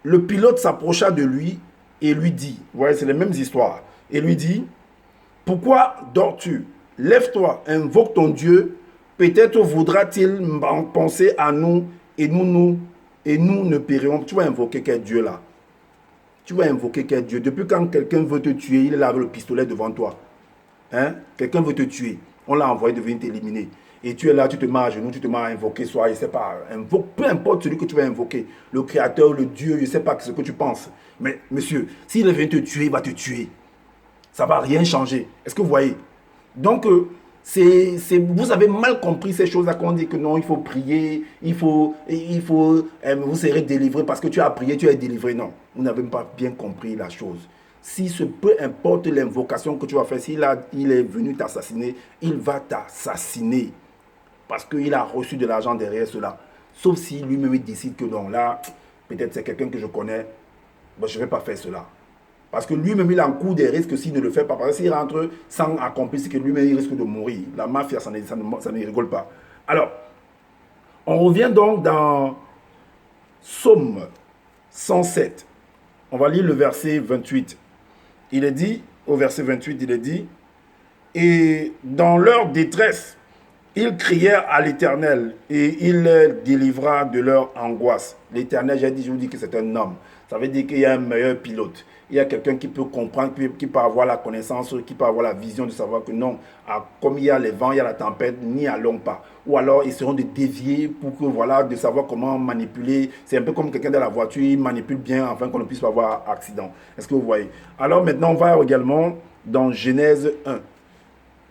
le pilote s'approcha de lui et lui dit, vous voyez, c'est les mêmes histoires, et lui dit, pourquoi dors-tu? Lève-toi, invoque ton Dieu, peut-être voudra-t-il penser à nous et nous ne périrons. Tu vas invoquer quel Dieu là? Tu vas invoquer quel Dieu? Depuis quand quelqu'un veut te tuer, il est là avec le pistolet devant toi. Hein? Quelqu'un veut te tuer, on l'a envoyé de venir t'éliminer. Et tu es là, tu te mets à genoux, tu te mets à invoquer, soit, je ne sais pas, invoque, peu importe celui que tu vas invoquer, le Créateur, le Dieu, je ne sais pas ce que tu penses. Mais monsieur, s'il vient te tuer, il va te tuer. Ça ne va rien changer. Est-ce que vous voyez? Donc, vous avez mal compris ces choses-là qu'on dit que non, il faut prier, vous serez délivré parce que tu as prié, tu es délivré. Non, vous n'avez pas bien compris la chose. Si peu importe l'invocation que tu vas faire, s'il est venu t'assassiner, il va t'assassiner. Parce qu'il a reçu de l'argent derrière cela. Sauf si lui-même décide que non, là, peut-être c'est quelqu'un que je connais, ben, je ne vais pas faire cela. Parce que lui-même, il encourt des risques s'il ne le fait pas. Parce que s'il rentre sans accomplir ce que lui-même, il risque de mourir. La mafia, ça ne rigole pas. Alors, on revient donc dans Psaume 107. On va lire le verset 28. Il est dit, au verset 28, il est dit, et dans leur détresse, ils crièrent à l'Éternel et il les délivra de leur angoisse. L'Éternel, je vous dis que c'est un homme. Ça veut dire qu'il y a un meilleur pilote. Il y a quelqu'un qui peut comprendre, qui peut avoir la connaissance, qui peut avoir la vision de savoir que non, comme il y a les vents, il y a la tempête, n'y allons pas. Ou alors, ils seront de dévier pour que, voilà, de savoir comment manipuler. C'est un peu comme quelqu'un dans la voiture, il manipule bien afin qu'on ne puisse pas avoir accident. Est-ce que vous voyez? Alors maintenant, on va également dans Genèse 1.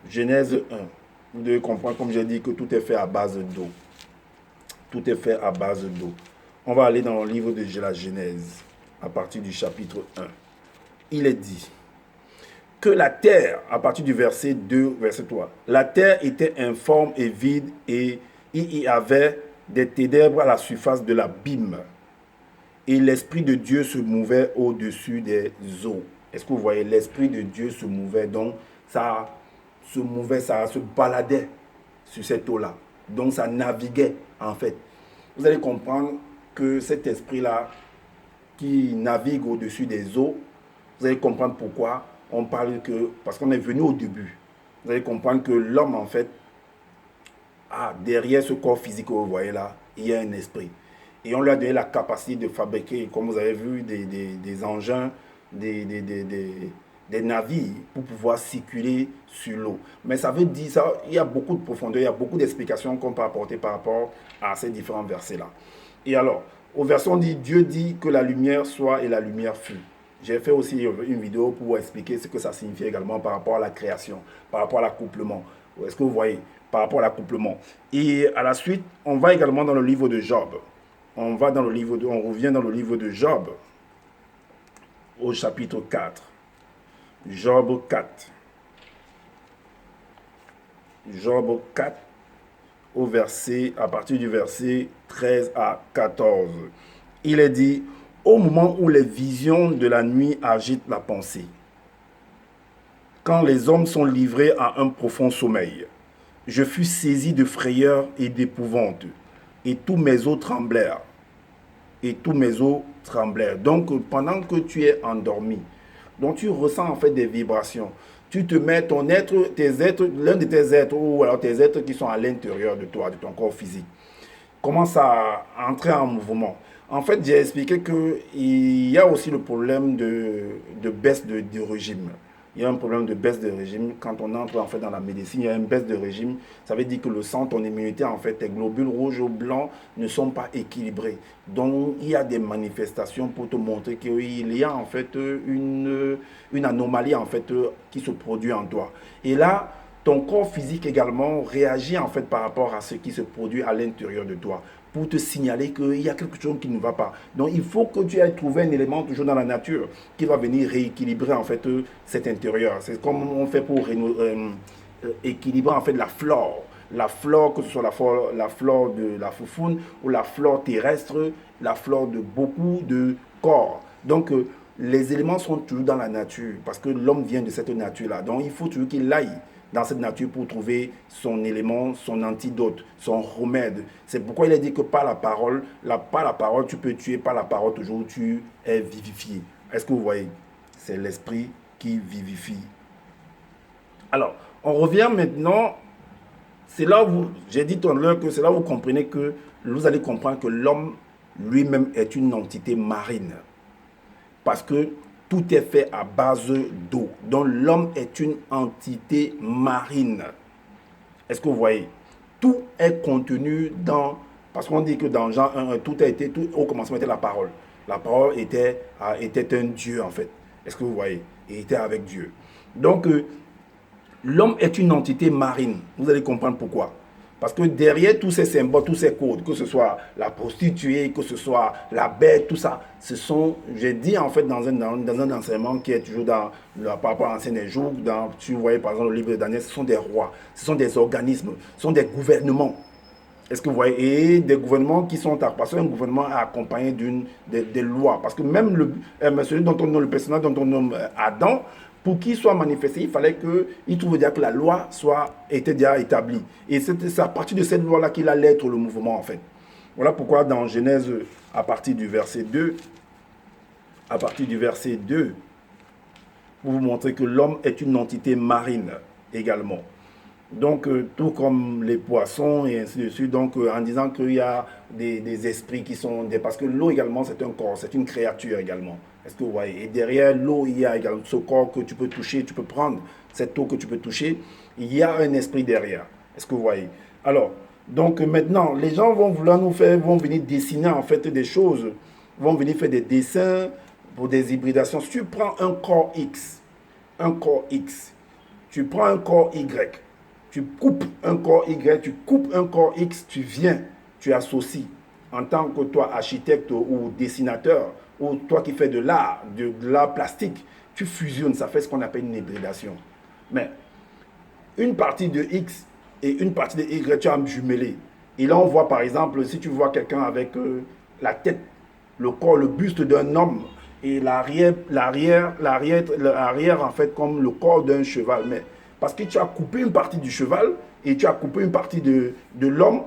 Genèse 1. Vous devez comprendre, comme j'ai dit, que tout est fait à base d'eau. Tout est fait à base d'eau. On va aller dans le livre de la Genèse, à partir du chapitre 1. Il est dit que la terre, à partir du verset 2, verset 3, la terre était informe et vide et il y avait des ténèbres à la surface de l'abîme. Et l'Esprit de Dieu se mouvait au-dessus des eaux. Est-ce que vous voyez? L'Esprit de Dieu se mouvait, donc ça se mouvait, ça se baladait sur cette eau-là. Donc ça naviguait en fait. Vous allez comprendre que cet esprit-là qui navigue au-dessus des eaux, vous allez comprendre pourquoi on parle que, parce qu'on est venu au début, vous allez comprendre que l'homme en fait, derrière ce corps physique que vous voyez là, il y a un esprit. Et on lui a donné la capacité de fabriquer, comme vous avez vu, des engins, des navires pour pouvoir circuler sur l'eau. Mais ça veut dire ça, il y a beaucoup de profondeur, il y a beaucoup d'explications qu'on peut apporter par rapport à ces différents versets-là. Et alors, au verset on dit, Dieu dit que la lumière soit et la lumière fut. J'ai fait aussi une vidéo pour expliquer ce que ça signifie également par rapport à la création, par rapport à l'accouplement. Est-ce que vous voyez? Par rapport à l'accouplement. Et à la suite, on va également dans le livre de Job. On revient dans le livre de Job, au chapitre 4. Job 4. Job 4, à partir du verset 13 à 14. Il est dit, au moment où les visions de la nuit agitent la pensée, quand les hommes sont livrés à un profond sommeil, je fus saisi de frayeur et d'épouvante, et tous mes os tremblèrent. Donc, pendant que tu es endormi, donc tu ressens en fait des vibrations. Tu te mets l'un de tes êtres, ou alors tes êtres qui sont à l'intérieur de toi, de ton corps physique, commence à entrer en mouvement. En fait, j'ai expliqué qu'il y a aussi le problème de baisse de régime. Il y a un problème de baisse de régime. Quand on entre en fait dans la médecine, il y a une baisse de régime. Ça veut dire que le sang, ton immunité, en fait, tes globules rouges ou blancs ne sont pas équilibrés. Donc, il y a des manifestations pour te montrer qu'il y a en fait une anomalie en fait qui se produit en toi. Et là, ton corps physique également réagit en fait par rapport à ce qui se produit à l'intérieur de toi, pour te signaler qu'il y a quelque chose qui ne va pas. Donc il faut que tu aies trouvé un élément toujours dans la nature qui va venir rééquilibrer en fait cet intérieur. C'est comme on fait pour équilibrer en fait la flore. La flore, que ce soit la flore de la foufoune ou la flore terrestre, la flore de beaucoup de corps. Donc les éléments sont toujours dans la nature parce que l'homme vient de cette nature-là. Donc il faut toujours qu'il aille dans cette nature pour trouver son élément, son antidote, son remède. C'est pourquoi il a dit que par la parole, tu peux tuer, par la parole toujours tu es vivifié. Est-ce que vous voyez? C'est l'esprit qui vivifie. Alors, on revient maintenant, c'est là où j'ai dit tout à l'heure que c'est là où vous comprenez que vous allez comprendre que l'homme lui-même est une entité marine. Parce que tout est fait à base d'eau. Donc l'homme est une entité marine. Est-ce que vous voyez? Tout est contenu dans... Parce qu'on dit que dans Jean 1, tout au commencement était la parole. La parole était un Dieu en fait. Est-ce que vous voyez? Il était avec Dieu. Donc l'homme est une entité marine. Vous allez comprendre pourquoi. Parce que derrière tous ces symboles, tous ces codes, que ce soit la prostituée, que ce soit la bête, tout ça, ce sont, j'ai dit en fait dans un enseignement qui est toujours par rapport à l'ancien des jours, si vous voyez par exemple le livre de Daniel, ce sont des rois, ce sont des organismes, ce sont des gouvernements. Est-ce que vous voyez? Et des gouvernements qui sont parce qu'un gouvernement est accompagné des lois. Parce que même celui dont on nomme le personnage dont on nomme Adam, pour qu'il soit manifesté, il fallait qu'il trouve déjà que la loi était déjà établie. Et c'est à partir de cette loi-là qu'il allait être le mouvement, en fait. Voilà pourquoi dans Genèse, à partir du verset 2, pour vous montrer que l'homme est une entité marine également. Donc, tout comme les poissons et ainsi de suite, donc en disant qu'il y a des esprits qui sont... parce que l'eau également, c'est un corps, c'est une créature également. Est-ce que vous voyez? Et derrière l'eau, il y a également ce corps que tu peux toucher, tu peux prendre cette eau que tu peux toucher. Il y a un esprit derrière. Est-ce que vous voyez? Alors, donc maintenant, les gens vont venir dessiner en fait des choses, vont venir faire des dessins pour des hybridations. Si tu prends un corps X, tu prends un corps Y, tu coupes un corps Y, tu coupes un corps X, tu viens, tu associes en tant que toi architecte ou dessinateur, ou toi qui fais de l'art plastique, tu fusionnes, ça fait ce qu'on appelle une hybridation. Mais une partie de X et une partie de Y, tu as jumelé. Et là, on voit par exemple, si tu vois quelqu'un avec la tête, le corps, le buste d'un homme, et l'arrière en fait comme le corps d'un cheval. Mais parce que tu as coupé une partie du cheval et tu as coupé une partie de l'homme,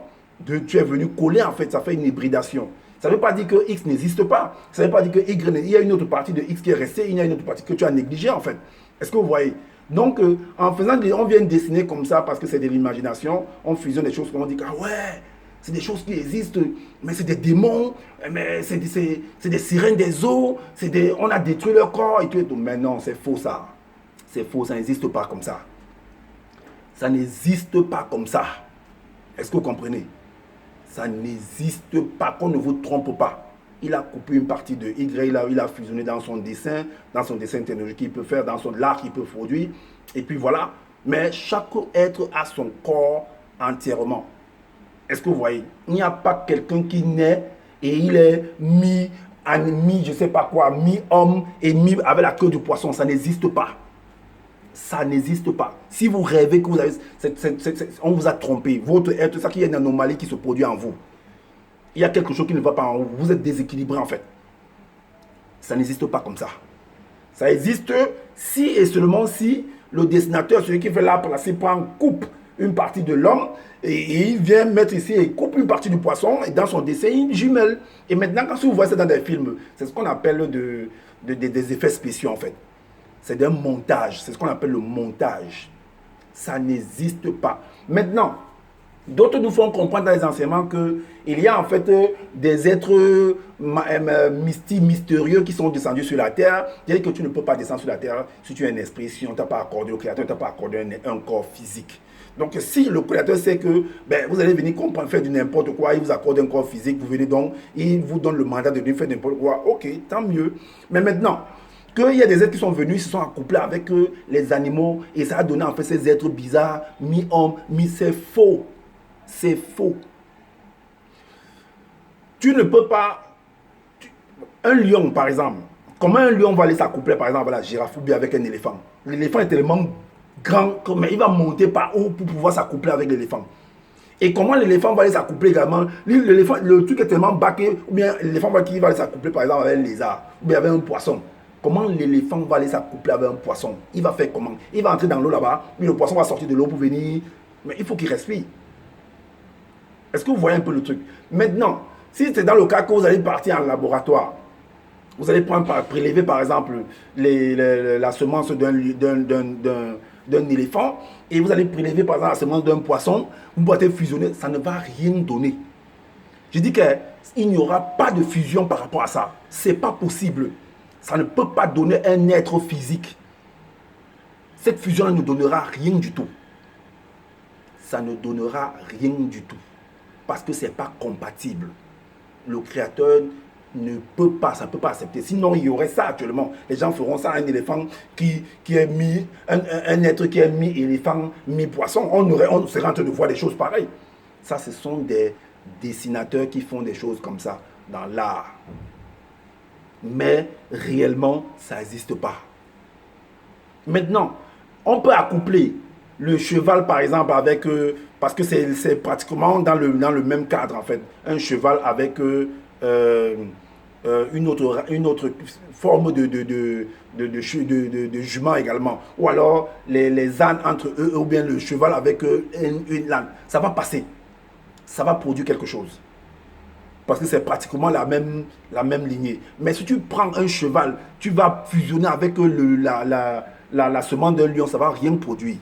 tu es venu coller en fait, ça fait une hybridation. Ça ne veut pas dire que X n'existe pas. Ça ne veut pas dire que Y, il y a une autre partie de X qui est restée, il y a une autre partie que tu as négligée en fait. Est-ce que vous voyez? Donc, en faisant on vient dessiner comme ça parce que c'est de l'imagination, on fusionne des choses comme on dit, ah ouais, c'est des choses qui existent, mais c'est des démons, mais c'est des sirènes des eaux, on a détruit leur corps et tout. Mais non, c'est faux ça. C'est faux, ça n'existe pas comme ça. Ça n'existe pas comme ça. Est-ce que vous comprenez? Ça n'existe pas, qu'on ne vous trompe pas. Il a coupé une partie de Y, il a fusionné dans son dessin technologique qu'il peut faire, dans son art qu'il peut produire. Et puis voilà. Mais chaque être a son corps entièrement. Est-ce que vous voyez? Il n'y a pas quelqu'un qui naît et il est je sais pas quoi, mi-homme et mi avec la queue du poisson. Ça n'existe pas. Ça n'existe pas. Si vous rêvez que vous avez... on vous a trompé. Votre être, c'est ça qu'il y a une anomalie qui se produit en vous. Il y a quelque chose qui ne va pas en vous. Vous êtes déséquilibré en fait. Ça n'existe pas comme ça. Ça existe si et seulement si le dessinateur, celui qui fait l'art plastique, coupe une partie de l'homme et il vient mettre ici et coupe une partie du poisson et dans son dessin, il jumelle. Et maintenant, quand vous voyez ça dans des films, c'est ce qu'on appelle des effets spéciaux en fait. C'est un montage, c'est ce qu'on appelle le montage. Ça n'existe pas. Maintenant, d'autres nous font comprendre dans les enseignements qu'il y a en fait des êtres mystérieux qui sont descendus sur la terre. C'est-à-dire que tu ne peux pas descendre sur la terre si tu es un esprit, si on ne t'a pas accordé, au créateur ne t'a pas accordé un corps physique. Donc si le créateur sait que vous allez venir comprendre, faire du n'importe quoi, il vous accorde un corps physique, vous venez donc, il vous donne le mandat de venir faire n'importe quoi, ok, tant mieux. Mais maintenant, qu'il y a des êtres qui sont venus, ils se sont accouplés avec les animaux et ça a donné en fait ces êtres bizarres, mi-homme, c'est faux. C'est faux. Tu ne peux pas... Un lion, par exemple, comment un lion va aller s'accoupler, par exemple, à la girafe ou bien avec un éléphant? L'éléphant est tellement grand mais il va monter par haut pour pouvoir s'accoupler avec l'éléphant. Et comment l'éléphant va aller s'accoupler également? Le truc est tellement baqué, ou bien l'éléphant va aller s'accoupler, par exemple, avec un lézard ou bien avec un poisson. Comment l'éléphant va aller s'accoupler avec un poisson? Il va faire comment? Il va entrer dans l'eau là-bas, puis le poisson va sortir de l'eau pour venir. Mais il faut qu'il respire. Est-ce que vous voyez un peu le truc? Maintenant, si c'est dans le cas que vous allez partir en laboratoire, vous allez prélever par exemple la semence d'un éléphant et vous allez prélever par exemple la semence d'un poisson, vous pouvez fusionner, ça ne va rien donner. Je dis qu'il n'y aura pas de fusion par rapport à ça. Ce n'est pas possible. Ça ne peut pas donner un être physique. Cette fusion ne donnera rien du tout. Ça ne donnera rien du tout. Parce que ce n'est pas compatible. Le créateur ne peut pas, ça ne peut pas accepter. Sinon, il y aurait ça actuellement. Les gens feront ça à un éléphant qui est un être qui est mi-éléphant, mi-poisson. On serait en train de voir des choses pareilles. Ça, ce sont des dessinateurs qui font des choses comme ça dans l'art. Mais réellement, ça n'existe pas. Maintenant, on peut accoupler le cheval, par exemple, avec... parce que c'est pratiquement dans le même cadre, en fait. Un cheval avec une autre forme de jument également. Ou alors les ânes entre eux, ou bien le cheval avec une âne. Ça va passer. Ça va produire quelque chose. Parce que c'est pratiquement la même lignée. Mais si tu prends un cheval, tu vas fusionner avec la semence d'un lion, ça ne va rien produire.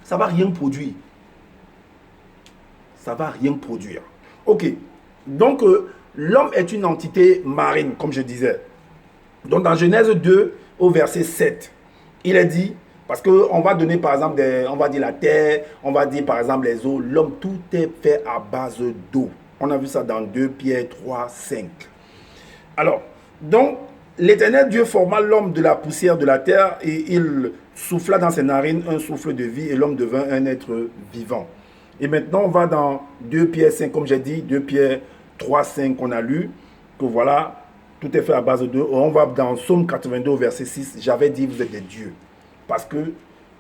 Ça ne va rien produire. Ça ne va rien produire. Ok. Donc, l'homme est une entité marine, comme je disais. Donc, dans Genèse 2, au verset 7, il est dit, parce qu'on va donner par exemple, on va dire la terre, on va dire par exemple les eaux, l'homme, tout est fait à base d'eau. On a vu ça dans 2 Pierre 3, 5. Alors, donc, l'Éternel Dieu forma l'homme de la poussière de la terre et il souffla dans ses narines un souffle de vie et l'homme devint un être vivant. Et maintenant, on va dans 2 Pierre 5, comme j'ai dit, 2 Pierre 3, 5, on a lu, que voilà, tout est fait à base d'eau. On va dans Psaume 82, verset 6, j'avais dit, vous êtes des dieux. Parce que,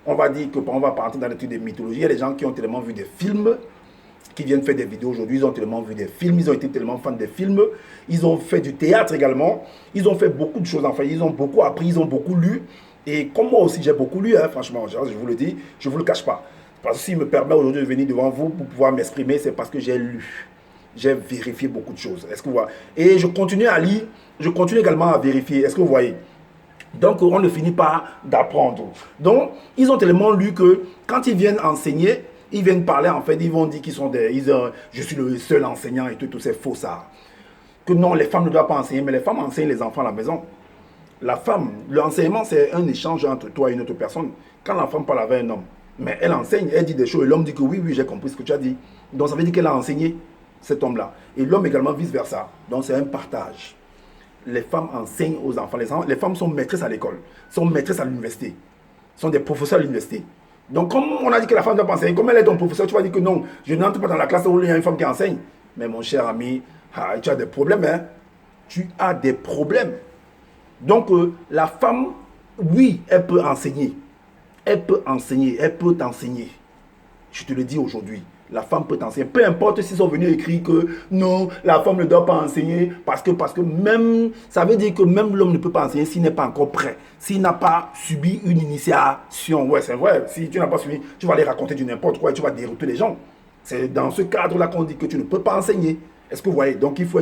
on va dire que, on va pas entrer dans l'étude des mythologies, il y a des gens qui ont tellement vu des films, qui viennent faire des vidéos aujourd'hui, ils ont tellement vu des films, ils ont été tellement fans des films, ils ont fait du théâtre également, ils ont fait beaucoup de choses, enfin, ils ont beaucoup appris, ils ont beaucoup lu, et comme moi aussi j'ai beaucoup lu, hein, franchement, je vous le dis, je ne vous le cache pas. Parce que s'il me permet aujourd'hui de venir devant vous pour pouvoir m'exprimer, c'est parce que j'ai lu, j'ai vérifié beaucoup de choses, est-ce que vous voyez? Et je continue à lire, je continue également à vérifier, est-ce que vous voyez? Donc, on ne finit pas d'apprendre. Donc, ils ont tellement lu que quand ils viennent enseigner, ils viennent parler, en fait, ils vont dire qu'ils sont je suis le seul enseignant et tout c'est faux ça. Que non, les femmes ne doivent pas enseigner, mais les femmes enseignent les enfants à la maison. La femme, l'enseignement, c'est un échange entre toi et une autre personne. Quand la femme parle avec un homme, mais elle enseigne, elle dit des choses, et l'homme dit que oui, oui, j'ai compris ce que tu as dit. Donc, ça veut dire qu'elle a enseigné cet homme-là. Et l'homme également vice-versa. Donc, c'est un partage. Les femmes enseignent aux enfants. Les femmes sont maîtresses à l'école, sont maîtresses à l'université, sont des professeurs à l'université. Donc, comme on a dit que la femme doit pas enseigner, comme elle est ton professeur, tu vas dire que non, je n'entre pas dans la classe où il y a une femme qui enseigne. Mais mon cher ami, tu as des problèmes, hein? Tu as des problèmes. Donc, la femme, oui, elle peut enseigner. Elle peut enseigner, elle peut t'enseigner. Je te le dis aujourd'hui. La femme peut enseigner. Peu importe s'ils sont venus écrire que non, la femme ne doit pas enseigner parce que même, ça veut dire que même l'homme ne peut pas enseigner s'il n'est pas encore prêt, s'il n'a pas subi une initiation. Ouais, c'est vrai. Si tu n'as pas subi, tu vas aller raconter du n'importe quoi et tu vas dérouter les gens. C'est dans ce cadre-là qu'on dit que tu ne peux pas enseigner. Est-ce que vous voyez? Donc il faut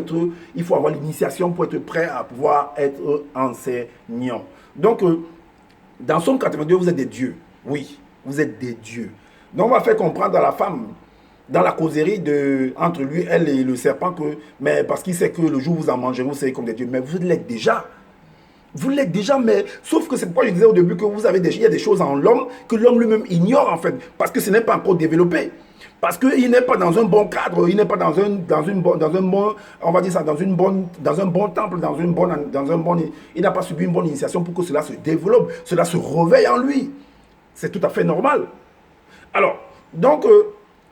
avoir l'initiation pour être prêt à pouvoir être enseignant. Donc, dans Somme 82, vous êtes des dieux. Oui, vous êtes des dieux. Donc on va faire comprendre à la femme, dans la causerie entre lui, elle et le serpent, mais parce qu'il sait que le jour où vous en mangerez, vous serez comme des dieux. Mais vous l'êtes déjà. Vous l'êtes déjà, mais sauf que c'est pourquoi je disais au début que il y a des choses en l'homme que l'homme lui-même ignore en fait, parce que ce n'est pas encore développé. Parce qu'il n'est pas dans un bon cadre, il n'est pas dans un bon, on va dire ça, dans un bon temple, il n'a pas subi une bonne initiation pour que cela se développe, cela se réveille en lui. C'est tout à fait normal. Alors, donc,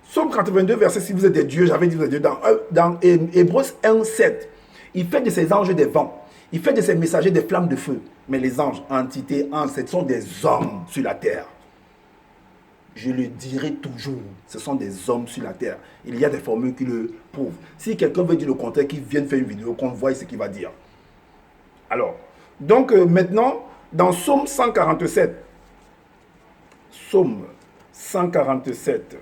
Psaume 82, verset 6, vous êtes des dieux, j'avais dit vous êtes des dieux, dans Hébreux 1, 7, il fait de ses anges des vents, il fait de ses messagers des flammes de feu. Mais les anges, entités, ce sont des hommes sur la terre. Je le dirai toujours, ce sont des hommes sur la terre. Il y a des formules qui le prouvent. Si quelqu'un veut dire le contraire, qu'il vienne faire une vidéo, qu'on voit ce qu'il va dire. Alors, donc maintenant, dans Psaume 147, Psaume 147,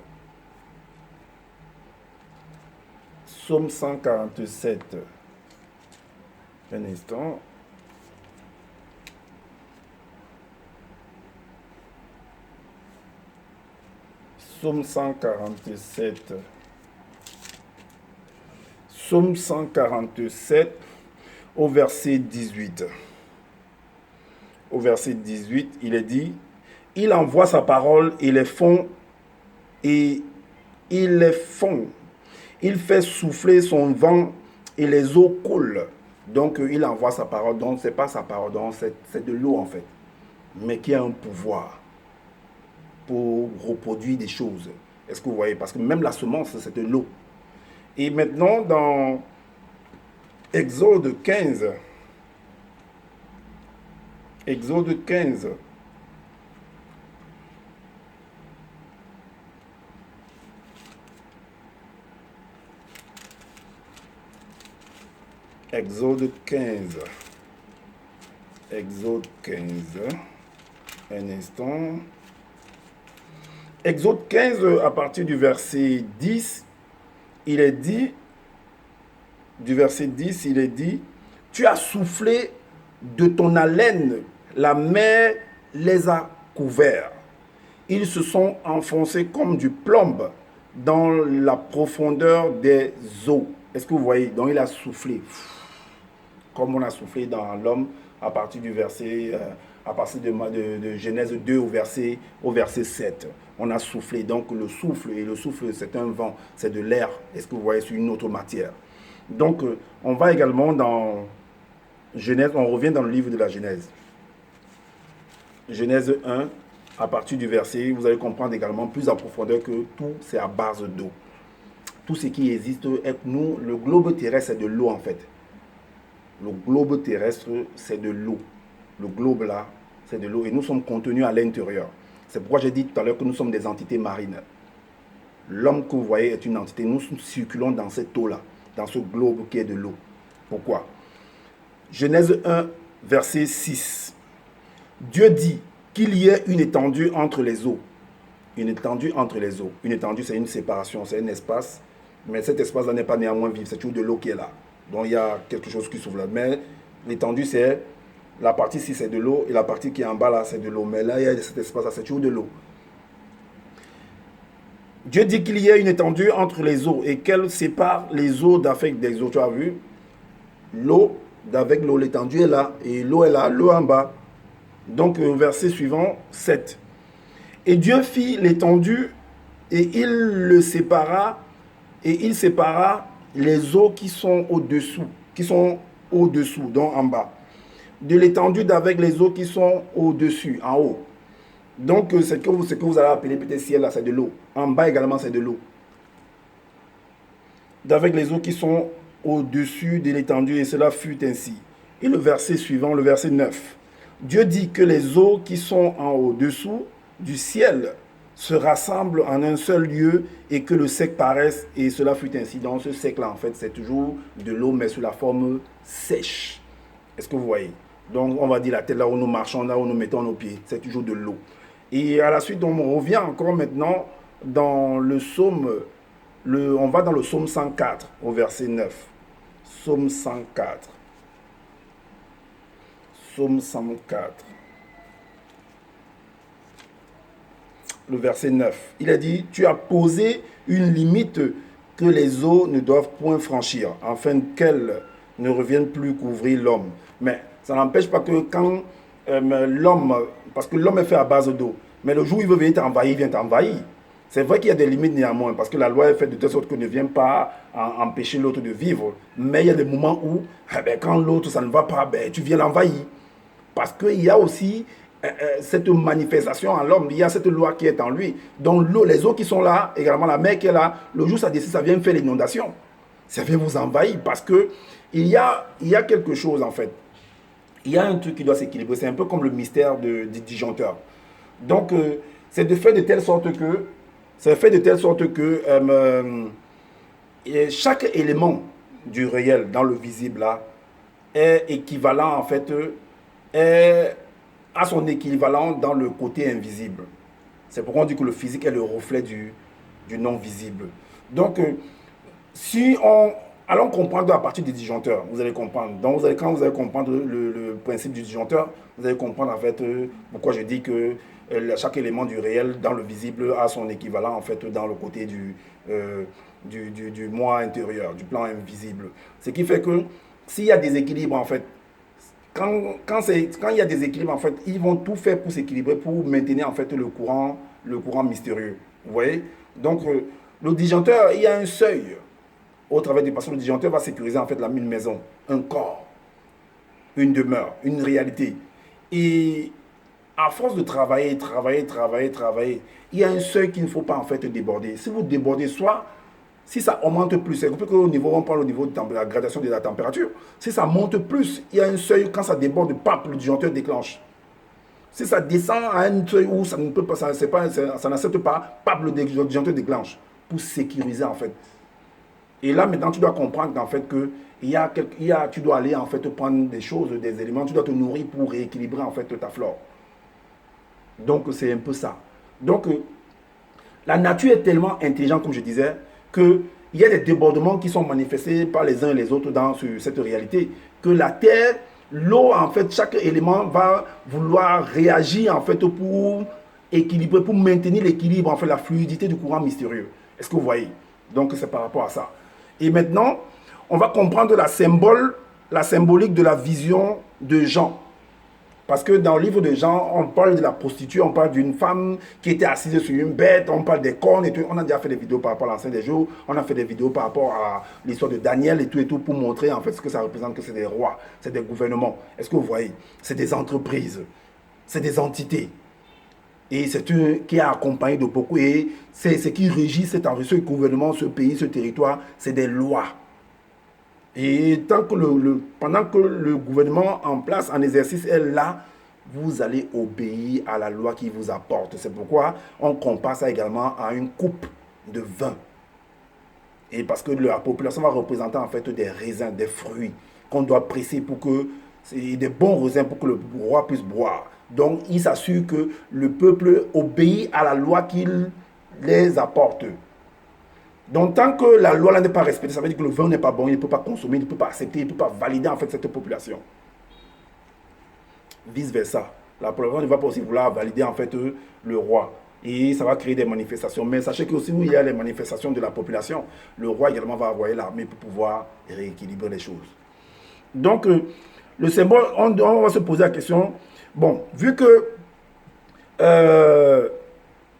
Psaume 147, un instant. Psaume 147. Psaume 147 au verset 18. Au verset 18, il est dit, il envoie sa parole et les fond, et il les fond. Il fait souffler son vent et les eaux coulent. Donc il envoie sa parole, donc ce n'est pas sa parole, donc c'est de l'eau en fait, mais qui a un pouvoir pour reproduire des choses. Est-ce que vous voyez? Parce que même la semence, c'est de l'eau. Et maintenant, dans Exode 15, Exode 15, Exode 15. Exode 15. Un instant. Exode 15, à partir du verset 10, il est dit, tu as soufflé de ton haleine, la mer les a couverts. Ils se sont enfoncés comme du plomb dans la profondeur des eaux. Est-ce que vous voyez? Donc il a soufflé, comme on a soufflé dans l'homme à partir du verset, à partir de Genèse 2 au verset 7. On a soufflé, donc le souffle, et le souffle c'est un vent, c'est de l'air. Est-ce que vous voyez? C'est une autre matière. Donc on va également dans Genèse, on revient dans le livre de la Genèse. Genèse 1, à partir du verset, vous allez comprendre également plus en profondeur que tout c'est à base d'eau. Tout ce qui existe, nous, le globe terrestre c'est de l'eau en fait. Le globe terrestre c'est de l'eau. Le globe là, c'est de l'eau et nous sommes contenus à l'intérieur. C'est pourquoi j'ai dit tout à l'heure que nous sommes des entités marines. L'homme que vous voyez est une entité. Nous circulons dans cette eau-là, dans ce globe qui est de l'eau. Pourquoi? Genèse 1, verset 6. Dieu dit qu'il y ait une étendue entre les eaux. Une étendue entre les eaux. Une étendue, c'est une séparation, c'est un espace. Mais cet espace-là n'est pas néanmoins vide, c'est toujours de l'eau qui est là. Donc il y a quelque chose qui s'ouvre là. Mais l'étendue, c'est la partie ici, c'est de l'eau. Et la partie qui est en bas là, c'est de l'eau. Mais là, il y a cet espace-là, c'est toujours de l'eau. Dieu dit qu'il y a une étendue entre les eaux et qu'elle sépare les eaux d'avec des eaux. Tu as vu? L'eau d'avec l'eau, l'étendue est là. Et l'eau est là, l'eau en bas. Donc, verset suivant, 7. Et Dieu fit l'étendue et il le sépara. Et il sépara les eaux qui sont au-dessous. Donc en bas. De l'étendue d'avec les eaux qui sont au-dessus, en haut. Donc, ce que vous allez appeler peut-être ciel, là, c'est de l'eau. En bas également, c'est de l'eau. D'avec les eaux qui sont au-dessus de l'étendue, et cela fut ainsi. Et le verset suivant, le verset 9. Dieu dit que les eaux qui sont en au-dessous du ciel se rassemblent en un seul lieu et que le sec paraisse, et cela fut ainsi. Dans ce sec-là, en fait, c'est toujours de l'eau, mais sous la forme sèche. Est-ce que vous voyez? Donc, on va dire la terre là où nous marchons, là où nous mettons nos pieds, c'est toujours de l'eau. Et à la suite, on revient encore maintenant dans le psaume, on va dans le psaume 104 au verset 9. Psaume 104. Psaume 104. Le verset 9. Il a dit, tu as posé une limite que les eaux ne doivent point franchir, afin qu'elles ne reviennent plus couvrir l'homme. Mais ça n'empêche pas que quand l'homme, parce que l'homme est fait à base d'eau, mais le jour où il veut venir t'envahir, il vient t'envahir. C'est vrai qu'il y a des limites néanmoins, parce que la loi est faite de telle sorte qu'on ne vient pas empêcher l'autre de vivre. Mais il y a des moments où, quand l'autre, ça ne va pas, tu viens l'envahir. Parce qu'il y a aussi cette manifestation en l'homme, il y a cette loi qui est en lui. Donc l'eau, les eaux qui sont là, également la mer qui est là, le jour ça décide, ça vient faire l'inondation. Ça vient vous envahir, parce que il y a quelque chose en fait. Il y a un truc qui doit s'équilibrer. C'est un peu comme le mystère du disjoncteur. Donc, c'est fait de telle sorte que chaque élément du réel dans le visible là est équivalent en fait, a son équivalent dans le côté invisible. C'est pourquoi on dit que le physique est le reflet du non visible. Donc, si on allons comprendre à partir du disjoncteur, vous allez comprendre. Donc, quand vous allez comprendre le principe du disjoncteur, vous allez comprendre en fait pourquoi je dis que chaque élément du réel dans le visible a son équivalent en fait dans le côté du moi intérieur, du plan invisible. Ce qui fait que s'il y a des équilibres en fait, quand il y a des équilibres en fait, ils vont tout faire pour s'équilibrer, pour maintenir en fait le courant mystérieux. Vous voyez? Donc, le disjoncteur, il y a un seuil au travers du passage. Le disjoncteur va sécuriser en fait une maison, un corps, une demeure, une réalité. Et à force de travailler, il y a un seuil qu'il ne faut pas en fait déborder. Si vous débordez, soit si ça augmente plus, c'est un peu qu'au niveau, on parle au niveau de la gradation de la température. Si ça monte plus, il y a un seuil, quand ça déborde, pap, le disjoncteur déclenche. Si ça descend à un seuil où ça ne peut pas, ça n'accepte pas, pap, le disjoncteur déclenche pour sécuriser en fait. Et là, maintenant, tu dois comprendre en fait que tu dois aller en fait prendre des choses, des éléments, tu dois te nourrir pour rééquilibrer en fait ta flore. Donc, c'est un peu ça. Donc, la nature est tellement intelligente, comme je disais, qu'il y a des débordements qui sont manifestés par les uns et les autres dans cette réalité. Que la Terre, l'eau, en fait, chaque élément va vouloir réagir, en fait, pour équilibrer, pour maintenir l'équilibre, en fait, la fluidité du courant mystérieux. Est-ce que vous voyez? Donc, c'est par rapport à ça. Et maintenant, on va comprendre la symbolique de la vision de Jean. Parce que dans le livre de Jean, on parle de la prostituée, on parle d'une femme qui était assise sur une bête, on parle des cornes et tout. On a déjà fait des vidéos par rapport à l'Ancien des jours, on a fait des vidéos par rapport à l'histoire de Daniel et tout pour montrer en fait ce que ça représente, que c'est des rois, c'est des gouvernements. Est-ce que vous voyez? C'est des entreprises, c'est des entités. Et c'est une qui est accompagné de beaucoup. Et c'est ce qui régit ce gouvernement, ce pays, ce territoire, c'est des lois. Et pendant que le gouvernement en place, en exercice, est là, vous allez obéir à la loi qui vous apporte. C'est pourquoi on compare ça également à une coupe de vin. Et parce que la population va représenter en fait des raisins, des fruits qu'on doit presser pour que c'est des bons raisins pour que le roi puisse boire. Donc il s'assure que le peuple obéit à la loi qu'il les apporte. Donc, tant que la loi n'est pas respectée, ça veut dire que le vin n'est pas bon, il ne peut pas consommer, il ne peut pas accepter, il ne peut pas valider en fait cette population. Vice versa. La population ne va pas aussi vouloir valider en fait le roi. Et ça va créer des manifestations. Mais sachez que aussi où il y a les manifestations de la population, le roi également va envoyer l'armée pour pouvoir rééquilibrer les choses. Donc, le symbole, on va se poser la question, bon, vu que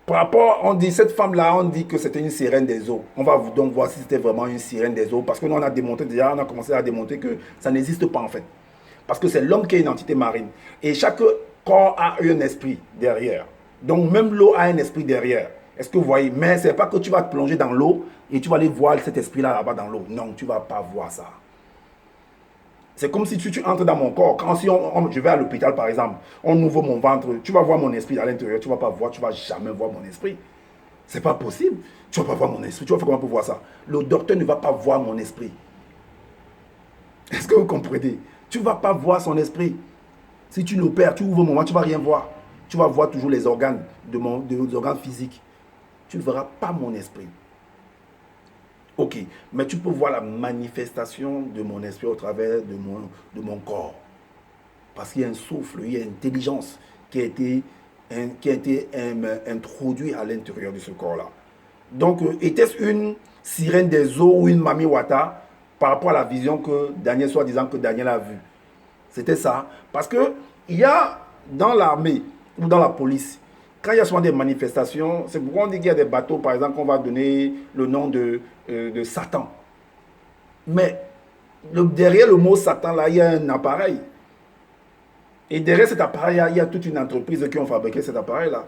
par rapport, on dit, cette femme-là, on dit que c'était une sirène des eaux. On va donc voir si c'était vraiment une sirène des eaux. Parce que nous, on a démontré déjà, on a commencé à démontrer que ça n'existe pas en fait. Parce que c'est l'homme qui est une entité marine. Et chaque corps a un esprit derrière. Donc même l'eau a un esprit derrière. Est-ce que vous voyez? Mais ce n'est pas que tu vas te plonger dans l'eau et tu vas aller voir cet esprit-là là-bas dans l'eau. Non, tu ne vas pas voir ça. C'est comme si tu entres dans mon corps. Quand je vais à l'hôpital, par exemple, on ouvre mon ventre, tu vas voir mon esprit à l'intérieur, tu ne vas pas voir, tu ne vas jamais voir mon esprit. C'est pas possible. Tu ne vas pas voir mon esprit. Tu vas faire comment pour voir ça? Le docteur ne va pas voir mon esprit. Est-ce que vous comprenez? Tu ne vas pas voir son esprit. Si tu l'opères, tu ouvres mon ventre, tu ne vas rien voir. Tu vas voir toujours les organes, des organes physiques. Tu ne verras pas mon esprit. Ok, mais tu peux voir la manifestation de mon esprit au travers de mon corps. Parce qu'il y a un souffle, il y a une intelligence qui a été introduite à l'intérieur de ce corps-là. Donc, était-ce une sirène des eaux ou une Mami Wata par rapport à la vision que Daniel, soi-disant que Daniel a vue? C'était ça. Parce qu'il y a dans l'armée ou dans la police, quand il y a souvent des manifestations, c'est pourquoi on dit qu'il y a des bateaux, par exemple, qu'on va donner le nom de Satan. Mais derrière le mot Satan, là, il y a un appareil. Et derrière cet appareil, il y a toute une entreprise qui ont fabriqué cet appareil-là.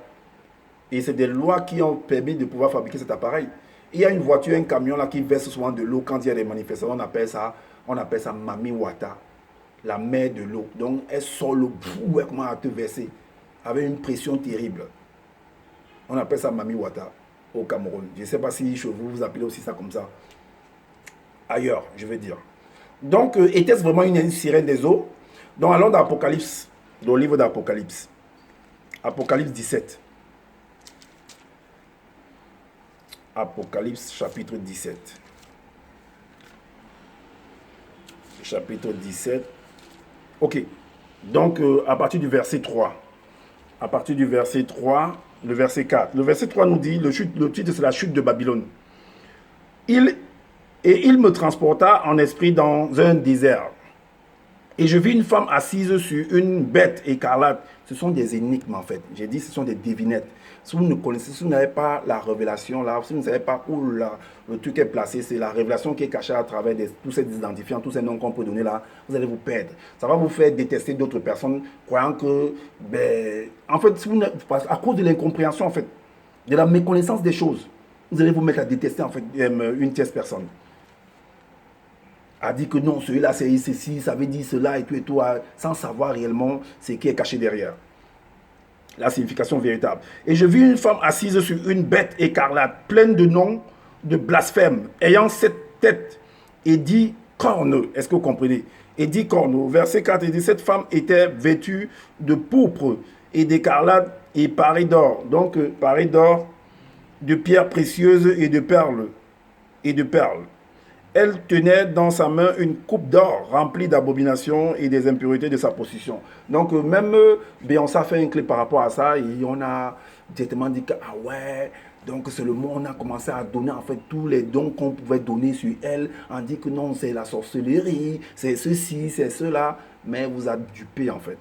Et c'est des lois qui ont permis de pouvoir fabriquer cet appareil. Il y a une voiture, un camion là qui verse souvent de l'eau quand il y a des manifestations. On appelle ça Mami Wata, la mer de l'eau. Donc elle sort le bout, comment à te verser, avec une pression terrible. On appelle ça Mami Wata au Cameroun. Je ne sais pas si chez vous, vous appelez aussi ça comme ça. Ailleurs, je veux dire. Donc, était-ce vraiment une sirène des eaux? Donc, allons dans l'Apocalypse, dans le livre d'Apocalypse. Apocalypse 17. Apocalypse chapitre 17. Chapitre 17. Ok. Donc, à partir du verset 3. À partir du verset 3, le verset 4. Le verset 3 nous dit, le titre c'est la chute de Babylone. Il me transporta en esprit dans un désert. Et je vis une femme assise sur une bête écarlate. Ce sont des énigmes en fait. J'ai dit ce sont des devinettes. Si vous ne connaissez, si vous n'avez pas la révélation là, si vous ne savez pas où le truc est placé, c'est la révélation qui est cachée à travers tous ces identifiants, tous ces noms qu'on peut donner là, vous allez vous perdre. Ça va vous faire détester d'autres personnes, croyant que, en fait, si à cause de l'incompréhension en fait, de la méconnaissance des choses, vous allez vous mettre à détester en fait une tierce personne. A dit que non, celui-là c'est ceci, ça veut dire cela et tout, sans savoir réellement ce qui est caché derrière. La signification véritable. Et je vis une femme assise sur une bête écarlate, pleine de noms de blasphème, ayant 7 têtes et 10 cornes. Est-ce que vous comprenez? Et 10 cornes. Verset 4, il dit, cette femme était vêtue de pourpre et d'écarlate et parée d'or. Donc, parée d'or, de pierres précieuses et de perles. Et de perles. Elle tenait dans sa main une coupe d'or remplie d'abominations et des impuretés de sa position. Donc, même Beyoncé a fait un clip par rapport à ça et on a directement dit que, ah ouais, donc c'est le mot, on a commencé à donner en fait tous les dons qu'on pouvait donner sur elle. On dit que non, c'est la sorcellerie, c'est ceci, c'est cela. Mais vous a dupé en fait.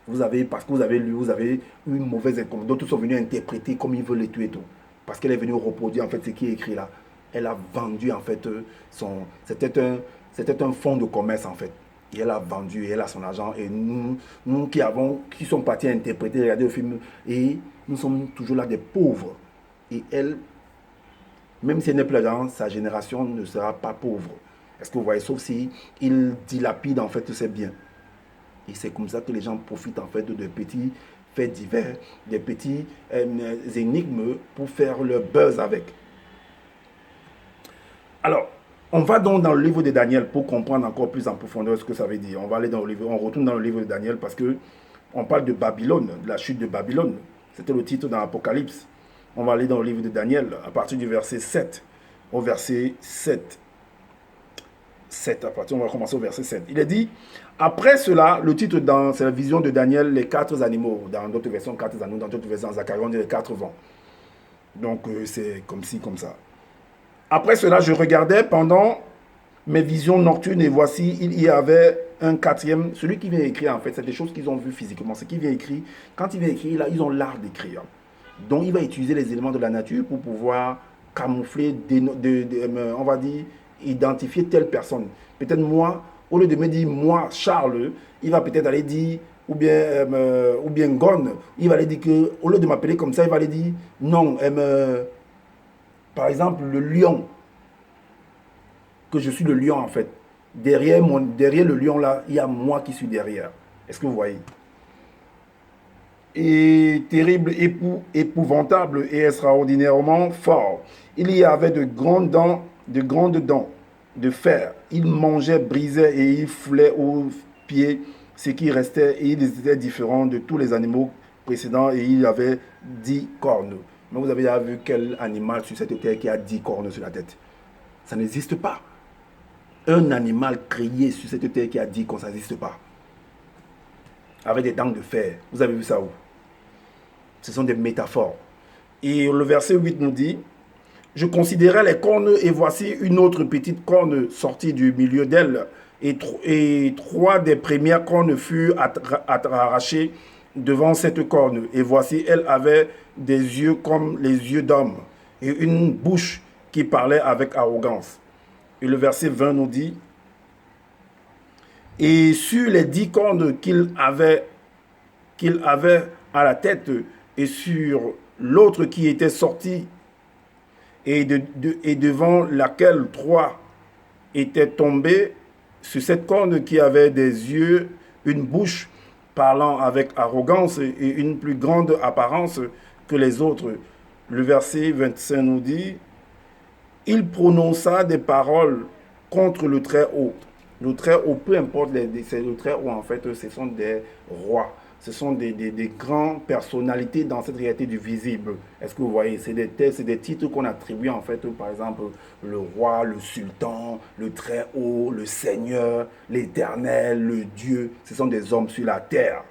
Vous avez, parce que vous avez lu, vous avez eu une mauvaise information. D'autres sont venus interpréter comme ils veulent les tuer et tout. Parce qu'elle est venue reproduire en fait ce qui est écrit là. Elle a vendu en fait c'était un fonds de commerce en fait. Et elle a vendu, et elle a son argent. Et nous qui sommes partis interpréter, regarder le film, et nous sommes toujours là des pauvres. Et elle, même si elle n'est plus là, sa génération ne sera pas pauvre. Est-ce que vous voyez? Sauf si il dilapide en fait ses biens. Et c'est comme ça que les gens profitent en fait de petits faits divers, des petits énigmes pour faire leur buzz avec. Alors, on va donc dans le livre de Daniel pour comprendre encore plus en profondeur ce que ça veut dire. On va aller dans le livre, on retourne dans le livre de Daniel parce que on parle de Babylone, de la chute de Babylone. C'était le titre dans l'Apocalypse. On va aller dans le livre de Daniel à partir du verset 7 au verset 7. On va commencer au verset 7. Il est dit, après cela, le titre dans c'est la vision de Daniel, les 4 animaux. Dans d'autres versions, 4 animaux, dans d'autres versions, Zacharie, on dit les 4 vents. Donc c'est comme ci, comme ça. Après cela, je regardais pendant mes visions nocturnes et voici, il y avait un quatrième. Celui qui vient écrire, en fait, c'est des choses qu'ils ont vues physiquement. Ce qui vient écrire, quand il vient écrire, là, ils ont l'art d'écrire. Donc, il va utiliser les éléments de la nature pour pouvoir camoufler, on va dire, identifier telle personne. Peut-être moi, au lieu de me dire moi, Charles, il va peut-être aller dire, ou bien Gon, il va aller dire que, au lieu de m'appeler comme ça, il va aller dire non, par exemple, le lion, que je suis le lion en fait. Derrière le lion là, il y a moi qui suis derrière. Est-ce que vous voyez? Et terrible, épouvantable et extraordinairement fort. Il y avait de grandes dents de fer. Il mangeait, brisait et il foulait aux pieds ce qui restait et il était différent de tous les animaux précédents et il avait 10 cornes. Mais vous avez déjà vu quel animal sur cette terre qui a 10 cornes sur la tête? Ça n'existe pas. Un animal créé sur cette terre qui a 10 cornes, ça n'existe pas. Avec des dents de fer. Vous avez vu ça où? Ce sont des métaphores. Et le verset 8 nous dit, je considérais les cornes et voici une autre petite corne sortie du milieu d'elle. Et 3 des premières cornes furent arrachées devant cette corne. Et voici, elle avait des yeux comme les yeux d'homme et une bouche qui parlait avec arrogance. Et le verset 20 nous dit, et sur les 10 cornes qu'il avait à la tête et sur l'autre qui était sortie et devant laquelle 3 étaient tombés, sur cette corne qui avait des yeux, une bouche parlant avec arrogance et une plus grande apparence que les autres. Le verset 25 nous dit, il prononça des paroles contre le Très-Haut. Le Très-Haut, peu importe, c'est le Très-Haut en fait, ce sont des rois. Ce sont des grandes personnalités dans cette réalité du visible. Est-ce que vous voyez? C'est des titres qu'on attribue en fait, par exemple, le roi, le sultan, le Très-Haut, le Seigneur, l'Éternel, le Dieu. Ce sont des hommes sur la terre.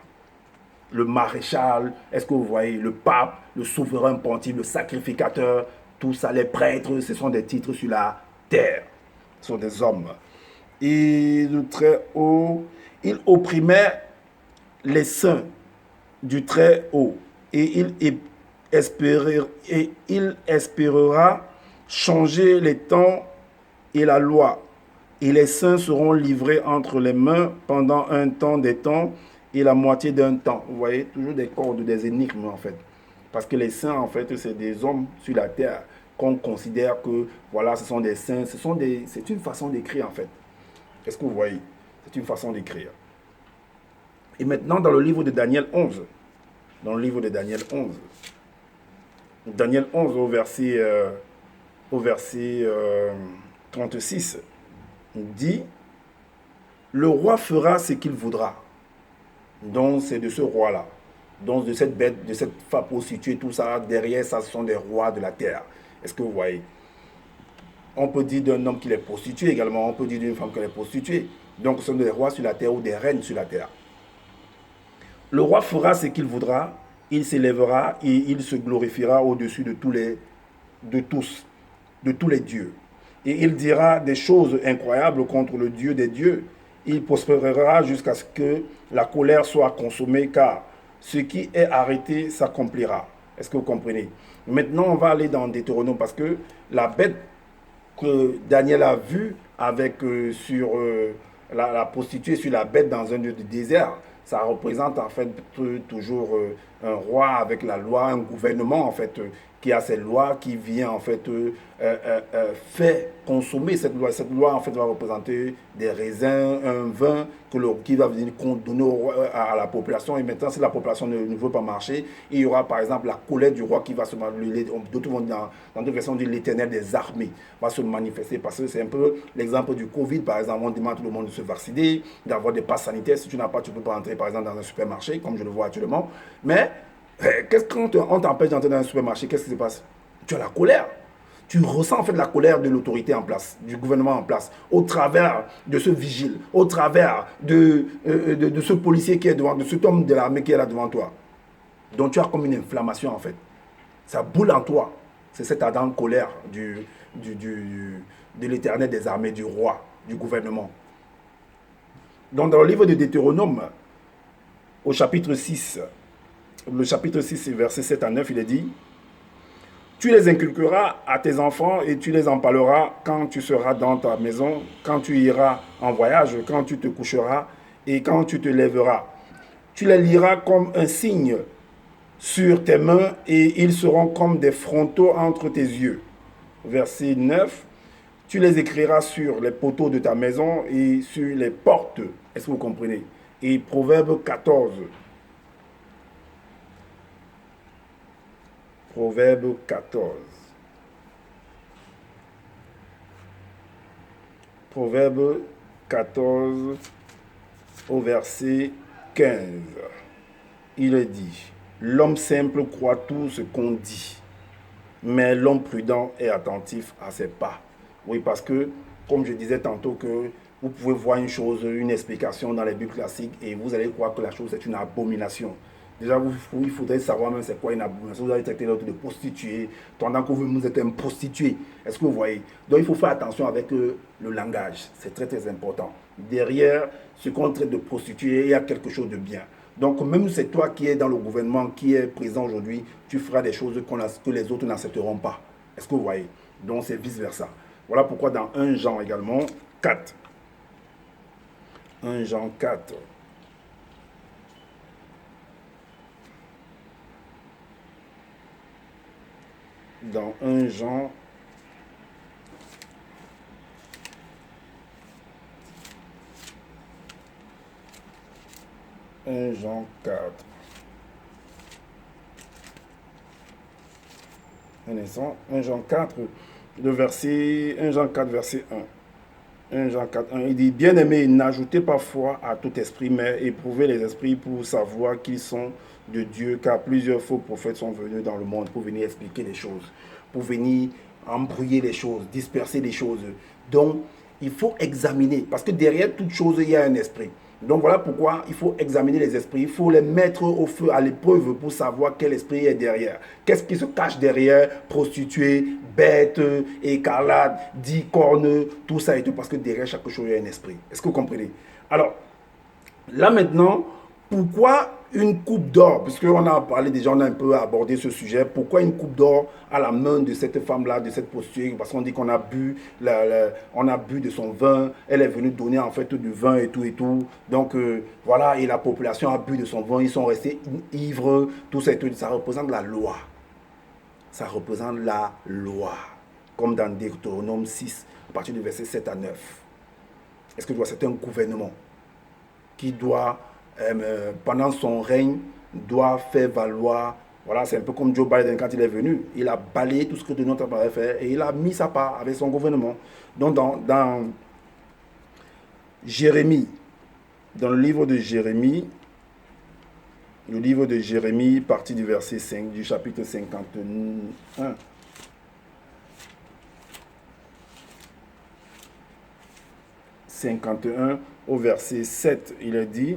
Le maréchal, est-ce que vous voyez? Le pape, le souverain pontife, le sacrificateur, tout ça, les prêtres, ce sont des titres sur la terre. Ce sont des hommes. Et le Très-Haut, il opprimait les saints du Très-Haut et il espérera changer les temps et la loi. Et les saints seront livrés entre les mains pendant un temps des temps et la moitié d'un temps. Vous voyez, toujours des cordes, des énigmes en fait. Parce que les saints en fait, c'est des hommes sur la terre qu'on considère que voilà, ce sont des saints. C'est une façon d'écrire en fait. Est-ce que vous voyez? C'est une façon d'écrire. Et maintenant, dans le livre de Daniel 11, Daniel 11 au verset 36 dit, le roi fera ce qu'il voudra. Donc c'est de ce roi-là. Donc de cette bête, de cette femme prostituée, tout ça, derrière ça, ce sont des rois de la terre. Est-ce que vous voyez? On peut dire d'un homme qu'il est prostitué également, on peut dire d'une femme qu'elle est prostituée. Donc ce sont des rois sur la terre ou des reines sur la terre. Le roi fera ce qu'il voudra, il s'élèvera et il se glorifiera au-dessus de tous les dieux. Et il dira des choses incroyables contre le Dieu des dieux. Il prospérera jusqu'à ce que la colère soit consommée, car ce qui est arrêté s'accomplira. Est-ce que vous comprenez? Maintenant, on va aller dans Deutéronome, parce que la bête que Daniel a vue avec, la prostituée sur la bête dans un lieu de désert, ça représente en fait toujours un roi avec la loi, un gouvernement en fait qui a ses lois, qui vient en fait fait consommer cette loi. Cette loi en fait va représenter des raisins, un vin qui va venir donner à la population. Et maintenant, si la population ne veut pas marcher, il y aura par exemple la colère du roi qui va se manifester. D'autres vont dans deux versions dire l'éternel des armées va se manifester, parce que c'est un peu l'exemple du Covid. Par exemple, on demande à tout le monde de se vacciner, d'avoir des passes sanitaires. Si tu n'as pas, tu ne peux pas entrer par exemple dans un supermarché, comme je le vois actuellement. Mais quand on t'empêche d'entrer dans un supermarché, qu'est-ce qui se passe? Tu as la colère. Tu ressens en fait la colère de l'autorité en place, du gouvernement en place, au travers de ce vigile, au travers de ce policier qui est devant, de cet homme de l'armée qui est là devant toi. Donc tu as comme une inflammation en fait. Ça boule en toi. C'est cette ardente colère de l'éternel des armées, du roi, du gouvernement. Donc dans le livre de Deutéronome, au chapitre 6, le chapitre 6, verset 7 à 9, il est dit, tu les inculqueras à tes enfants et tu les en parleras quand tu seras dans ta maison, quand tu iras en voyage, quand tu te coucheras et quand tu te lèveras. Tu les liras comme un signe sur tes mains et ils seront comme des frontaux entre tes yeux. Verset 9, tu les écriras sur les poteaux de ta maison et sur les portes. Est-ce que vous comprenez? Et Proverbe 14. Proverbe 14. Proverbe 14 au verset 15. Il est dit, l'homme simple croit tout ce qu'on dit, mais l'homme prudent est attentif à ses pas. Oui, parce que, comme je disais tantôt, que vous pouvez voir une chose, une explication dans les Bibles classiques et vous allez croire que la chose est une abomination. Déjà, il faudrait savoir même c'est quoi une abomination. Vous allez traiter l'autre de prostituée, pendant que vous êtes un prostitué. Est-ce que vous voyez? Donc, il faut faire attention avec le langage. C'est très, très important. Derrière ce qu'on traite de prostituée, il y a quelque chose de bien. Donc, même c'est toi qui es dans le gouvernement, qui est présent aujourd'hui, tu feras des choses que les autres n'accepteront pas. Est-ce que vous voyez? Donc, c'est vice-versa. Voilà pourquoi dans 1 Jean également, 4. 1 Jean 4. Dans 1 Jean, Jean 4. Un instant, 1 Jean 4, 1 Jean 4, verset 1. 1 Jean 4, 1, il dit, bien-aimés, n'ajoutez pas foi à tout esprit, mais éprouvez les esprits pour savoir qu'ils sont de Dieu, car plusieurs faux prophètes sont venus dans le monde pour venir expliquer les choses, pour venir embrouiller les choses, disperser les choses. Donc, il faut examiner, parce que derrière toute chose, il y a un esprit. Donc voilà pourquoi il faut examiner les esprits, il faut les mettre au feu, à l'épreuve pour savoir quel esprit est derrière. Qu'est-ce qui se cache derrière prostituée, bête, écarlate, 10 cornes, tout ça et tout, parce que derrière chaque chose, il y a un esprit. Est-ce que vous comprenez? Alors, là maintenant, pourquoi une coupe d'or? Puisqu'on a parlé déjà, on a un peu abordé ce sujet. Pourquoi une coupe d'or à la main de cette femme-là, de cette prostituée? Parce qu'on dit qu'on a bu, on a bu de son vin. Elle est venue donner en fait du vin et tout et tout. Donc voilà, et la population a bu de son vin. Ils sont restés ivres, tout ça et tout. Ça représente la loi. Ça représente la loi. Comme dans Deutéronome 6, à partir du verset 7 à 9. Est-ce que c'est un gouvernement qui doit, pendant son règne, doit faire valoir Voilà, c'est un peu comme Joe Biden quand il est venu. Il a balayé tout ce que Donald Trump avait fait et il a mis sa part avec son gouvernement. Donc dans Jérémie, dans le livre de Jérémie, partie du verset 5, du chapitre 51. 51 au verset 7, il est dit: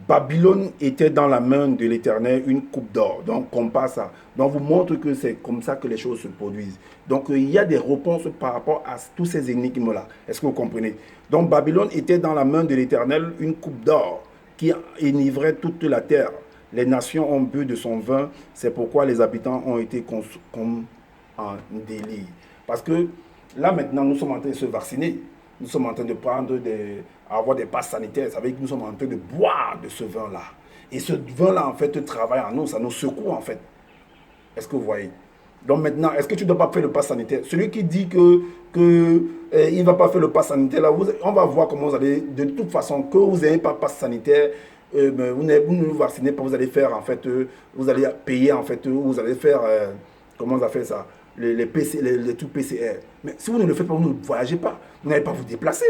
Babylone était dans la main de l'Éternel une coupe d'or. Donc, compare ça. Donc, vous montre que c'est comme ça que les choses se produisent. Donc, il y a des réponses par rapport à tous ces énigmes-là. Est-ce que vous comprenez? Donc, Babylone était dans la main de l'Éternel une coupe d'or qui enivrait toute la terre. Les nations ont bu de son vin. C'est pourquoi les habitants ont été comme en délire. Parce que là, maintenant, nous sommes en train de se vacciner. Nous sommes en train de avoir des passes sanitaires. Ça veut dire que nous sommes en train de boire de ce vin-là. Et ce vin-là, en fait, travaille en nous. Ça nous secoue, en fait. Est-ce que vous voyez? Donc maintenant, est-ce que tu ne dois pas faire le pass sanitaire? Celui qui dit il ne va pas faire le pass sanitaire, là, on va voir comment vous allez, de toute façon, que vous n'ayez pas pass sanitaire, vous ne vous vaccinez pas, vous allez faire, en fait, vous allez payer, en fait, vous allez faire, comment on a fait ça? Les trucs PCR. Mais si vous ne le faites pas, vous ne voyagez pas. Vous n'allez pas vous déplacer.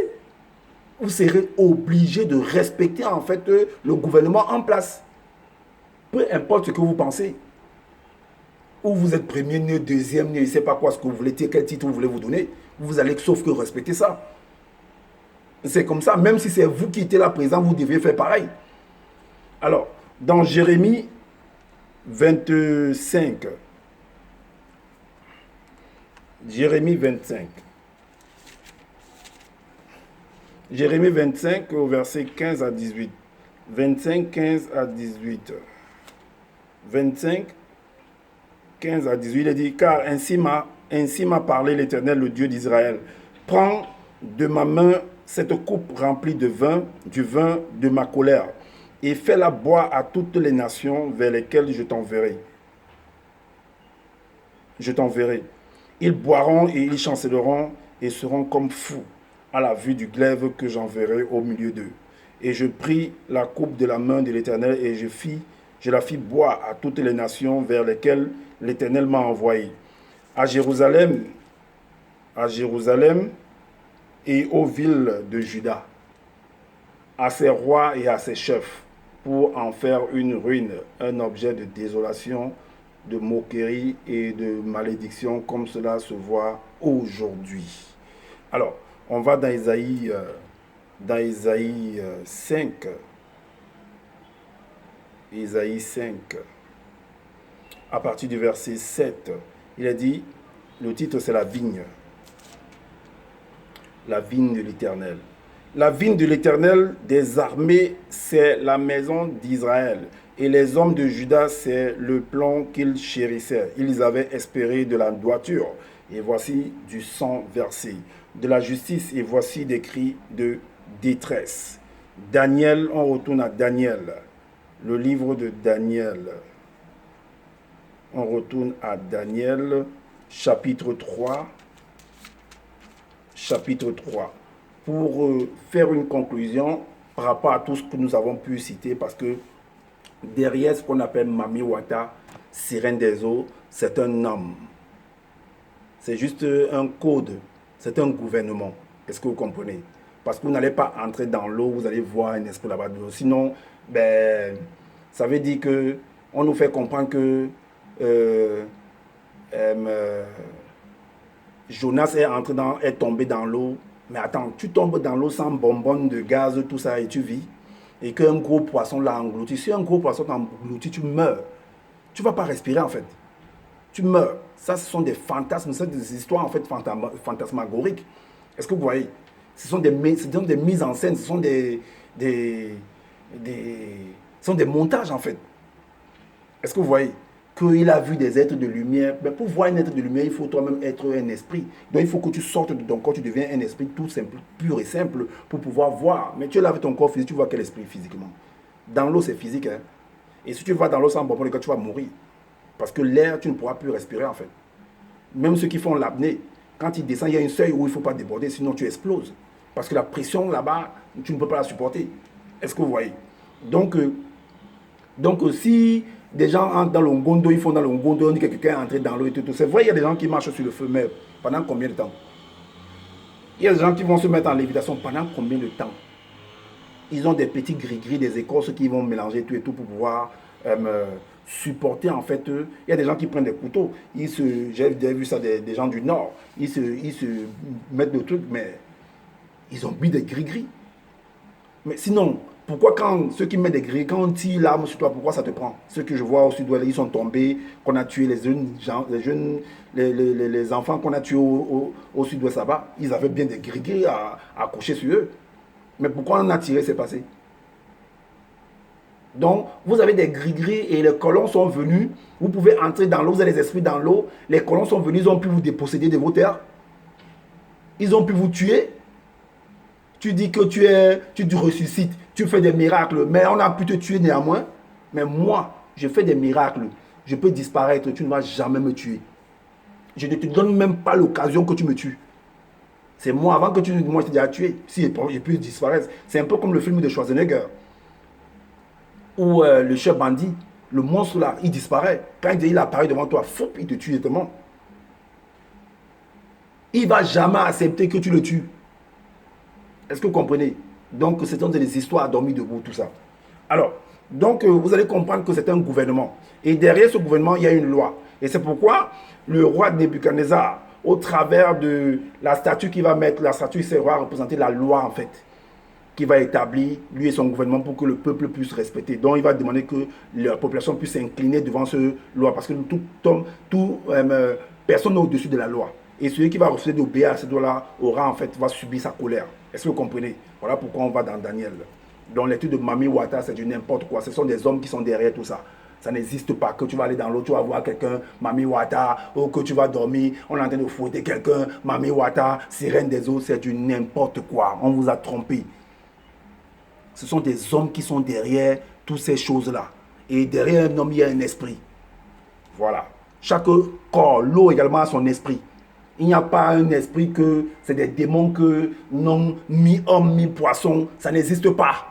Vous serez obligé de respecter, en fait, le gouvernement en place. Peu importe ce que vous pensez. Ou vous êtes premier né, deuxième né, je ne sais pas quoi, ce que vous voulez, quel titre vous voulez vous donner. Vous allez sauf que respecter ça. C'est comme ça. Même si c'est vous qui étiez là présent, vous devez faire pareil. Alors, dans Jérémie 25, Jérémie 25. Jérémie 25 au verset 15 à 18. 25, 15 à 18. 25, 15 à 18, il est dit: car ainsi m'a parlé l'Éternel, le Dieu d'Israël. Prends de ma main cette coupe remplie de vin, du vin de ma colère, et fais-la boire à toutes les nations vers lesquelles je t'enverrai. Je t'enverrai. Ils boiront et ils chancelleront et seront comme fous à la vue du glaive que j'enverrai au milieu d'eux. Et je pris la coupe de la main de l'Éternel et je la fis boire à toutes les nations vers lesquelles l'Éternel m'a envoyé. À Jérusalem et aux villes de Juda, à ses rois et à ses chefs, pour en faire une ruine, un objet de désolation, de moquerie et de malédiction, comme cela se voit aujourd'hui. Alors, on va dans Isaïe 5. Isaïe 5. À partir du verset 7, il est dit, le titre c'est la vigne. La vigne de l'Éternel. La vigne de l'Éternel des armées, c'est la maison d'Israël. Et les hommes de Juda, c'est le plan qu'ils chérissaient. Ils avaient espéré de la droiture. Et voici du sang versé. De la justice, et voici des cris de détresse. Daniel, on retourne à Daniel. Le livre de Daniel. On retourne à Daniel, chapitre 3. Chapitre 3. Pour faire une conclusion par rapport à tout ce que nous avons pu citer, parce que derrière ce qu'on appelle Mami Wata, sirène des eaux, c'est un homme. C'est juste un code, c'est un gouvernement. Est-ce que vous comprenez? Parce que vous n'allez pas entrer dans l'eau, vous allez voir un esprit là-bas de l'eau. Sinon, ça veut dire que on nous fait comprendre que Jonas est tombé dans l'eau. Mais attends, tu tombes dans l'eau sans bonbonne de gaz, tout ça, et tu vis. Et qu'un gros poisson l'a englouti. Si un gros poisson t'a englouti, tu meurs. Tu ne vas pas respirer, en fait. Tu meurs. Ça, ce sont des fantasmes, ce sont des histoires, en fait, fantasmagoriques. Est-ce que vous voyez? Ce sont des mises en scène, ce sont des montages, en fait. Est-ce que vous voyez? Qu'il a vu des êtres de lumière. Mais pour voir un être de lumière, il faut toi-même être un esprit. Donc il faut que tu sortes de ton corps, tu deviens un esprit tout simple, pur et simple, pour pouvoir voir. Mais tu es là avec ton corps physique, tu vois quel esprit physiquement? Dans l'eau, c'est physique. Hein? Et si tu vas dans l'eau sans bonbon, tu vas mourir. Parce que l'air, tu ne pourras plus respirer en fait. Même ceux qui font l'apnée, quand ils descendent, il y a un seuil où il ne faut pas déborder, sinon tu exploses. Parce que la pression là-bas, tu ne peux pas la supporter. Est-ce que vous voyez? Donc si Des gens entrent dans le Ngondo, ils font dans le Ngondo, on dit que quelqu'un est entré dans l'eau et tout. C'est vrai, il y a des gens qui marchent sur le feu, mais pendant combien de temps? Il y a des gens qui vont se mettre en lévitation pendant combien de temps? Ils ont des petits gris-gris, des écorces qui vont mélanger tout et tout pour pouvoir supporter en fait. Il y a des gens qui prennent des couteaux. J'ai vu ça des gens du Nord. Ils se mettent le truc, mais ils ont mis des gris-gris. Mais sinon, pourquoi quand ceux qui mettent des gris, quand on tire l'arme sur toi, pourquoi ça te prend? Ceux que je vois au sud-ouest, ils sont tombés, qu'on a tué les enfants qu'on a tués au sud-ouest là-bas, ils avaient bien des gris-gris à coucher sur eux. Mais pourquoi on a tiré, c'est passé? Donc, vous avez des gris-gris et les colons sont venus. Vous pouvez entrer dans l'eau, vous avez les esprits dans l'eau. Les colons sont venus, ils ont pu vous déposséder de vos terres. Ils ont pu vous tuer. Tu dis que tu te ressuscites, tu fais des miracles, mais on a pu te tuer néanmoins. Mais moi, je fais des miracles. Je peux disparaître, tu ne vas jamais me tuer. Je ne te donne même pas l'occasion que tu me tues. C'est moi, avant que moi je t'ai déjà tué. Si je peux disparaître. C'est un peu comme le film de Schwarzenegger. Où le chef bandit, le monstre là, il disparaît. Quand il apparaît devant toi, fou, il te tue directement. Il ne va jamais accepter que tu le tues. Est-ce que vous comprenez? Donc, ce sont des histoires dormies debout, tout ça. Alors, donc, vous allez comprendre que c'est un gouvernement. Et derrière ce gouvernement, il y a une loi. Et c'est pourquoi le roi Nebuchadnezzar, au travers de la statue qu'il va mettre, la statue sera représenter la loi, en fait, qui va établir, lui et son gouvernement, pour que le peuple puisse respecter. Donc, il va demander que la population puisse s'incliner devant ce loi, parce que personne n'est au-dessus de la loi. Et celui qui va refuser d'obéir à cette loi-là aura, en fait, va subir sa colère. Est-ce que vous comprenez? Voilà pourquoi on va dans Daniel. Dans l'étude de Mami Wata, c'est du n'importe quoi. Ce sont des hommes qui sont derrière tout ça. Ça n'existe pas que tu vas aller dans l'eau, tu vas voir quelqu'un, Mami Wata, ou que tu vas dormir, on est en train de fouetter quelqu'un, Mami Wata, sirène des eaux, c'est du n'importe quoi. On vous a trompé. Ce sont des hommes qui sont derrière toutes ces choses-là. Et derrière un homme, il y a un esprit. Voilà. Chaque corps, l'eau également a son esprit. Il n'y a pas un esprit que c'est des démons que non, mi-homme, mi-poisson. Ça n'existe pas.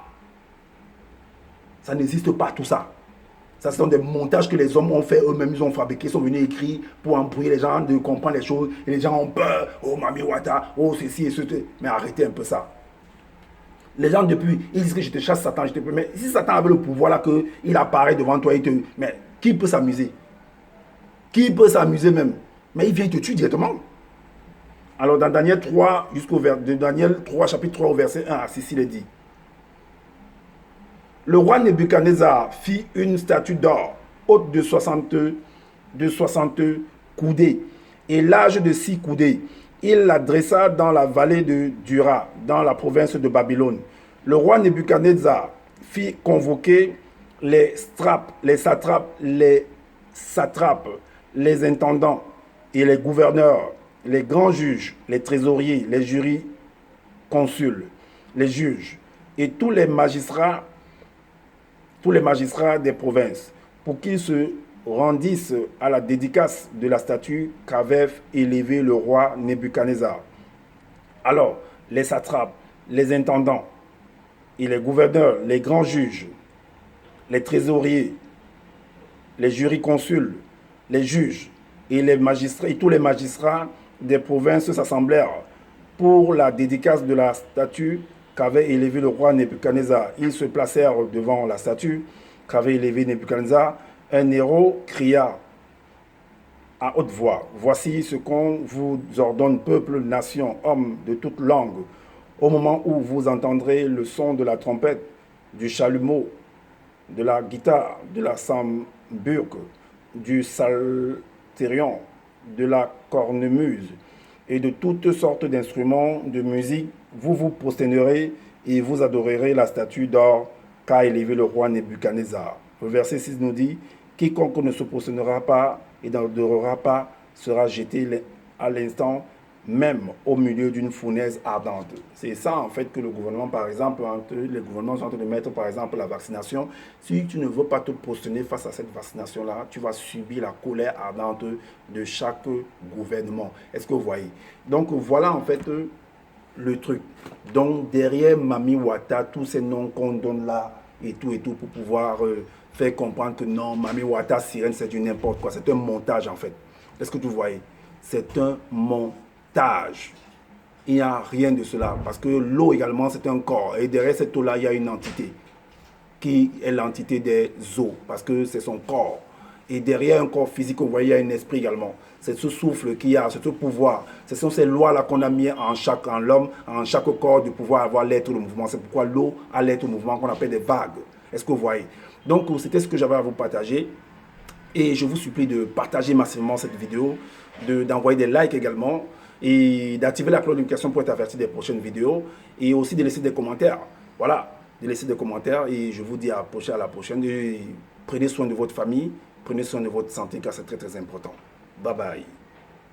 Ça n'existe pas tout ça. Ça, ce sont des montages que les hommes ont fait eux-mêmes, ils ont fabriqués, ils sont venus écrire pour embrouiller les gens, de comprendre les choses. Et les gens ont peur. Oh, Mami Wata, oh, ceci et ceci. Mais arrêtez un peu ça. Les gens depuis, ils disent que je te chasse Satan, je te... Mais si Satan avait le pouvoir là, qu'il apparaît devant toi, mais qui peut s'amuser? Qui peut s'amuser même? Mais il vient te tuer directement. Alors dans Daniel 3, Daniel 3, chapitre 3 au verset 1 à 6, il est dit: le roi Nebuchadnezzar fit une statue d'or, haute de 60 coudées et large de 6 coudées. Il la dressa dans la vallée de Dura, dans la province de Babylone. Le roi Nebuchadnezzar fit convoquer les satrapes, les intendants et les gouverneurs, les grands juges, les trésoriers, les jurys consuls, les juges et tous les magistrats des provinces, pour qu'ils se rendissent à la dédicace de la statue qu'avait élevée le roi Nebuchadnezzar. Alors, les satrapes, les intendants et les gouverneurs, les grands juges, les trésoriers, les jurisconsuls, les juges et les magistrats et tous les magistrats des provinces s'assemblèrent pour la dédicace de la statue qu'avait élevée le roi Nebuchadnezzar. Ils se placèrent devant la statue qu'avait élevée Nebuchadnezzar. Un héros cria à haute voix: voici ce qu'on vous ordonne, peuple, nation, hommes de toute langue. Au moment où vous entendrez le son de la trompette, du chalumeau, de la guitare, de la samburque, du psalterion, de la cornemuse et de toutes sortes d'instruments de musique, vous vous prosternerez et vous adorerez la statue d'or qu'a élevée le roi Nebuchadnezzar. Le verset 6 nous dit: quiconque ne se prosternera pas et n'adorera pas sera jeté à l'instant même au milieu d'une fournaise ardente. C'est ça en fait que le gouvernement, par exemple, les gouvernements sont en train de mettre par exemple la vaccination. Si tu ne veux pas te prosterner face à cette vaccination-là, tu vas subir la colère ardente de chaque gouvernement. Est-ce que vous voyez? Donc voilà en fait le truc. Donc derrière Mami Wata, tous ces noms qu'on donne là, et tout, pour pouvoir faire comprendre que non, Mami Wata Sirène, c'est du n'importe quoi. C'est un montage en fait. Est-ce que vous voyez? C'est un montage. Il n'y a rien de cela. Parce que l'eau également, c'est un corps. Et derrière cette eau-là, il y a une entité qui est l'entité des eaux. Parce que c'est son corps. Et derrière un corps physique, vous voyez, il y a un esprit également. C'est ce souffle qu'il y a, c'est ce pouvoir. Ce sont ces lois-là qu'on a mis en l'homme, en chaque corps, de pouvoir avoir l'être au mouvement. C'est pourquoi l'eau a l'être au mouvement qu'on appelle des vagues. Est-ce que vous voyez? Donc, c'était ce que j'avais à vous partager. Et je vous supplie de partager massivement cette vidéo, d'envoyer des likes également, et d'activer la cloche de notification pour être averti des prochaines vidéos, et aussi de laisser des commentaires. Voilà, de laisser des commentaires, et je vous dis à la prochaine. Et prenez soin de votre famille, prenez soin de votre santé, car c'est très très important. Bye bye.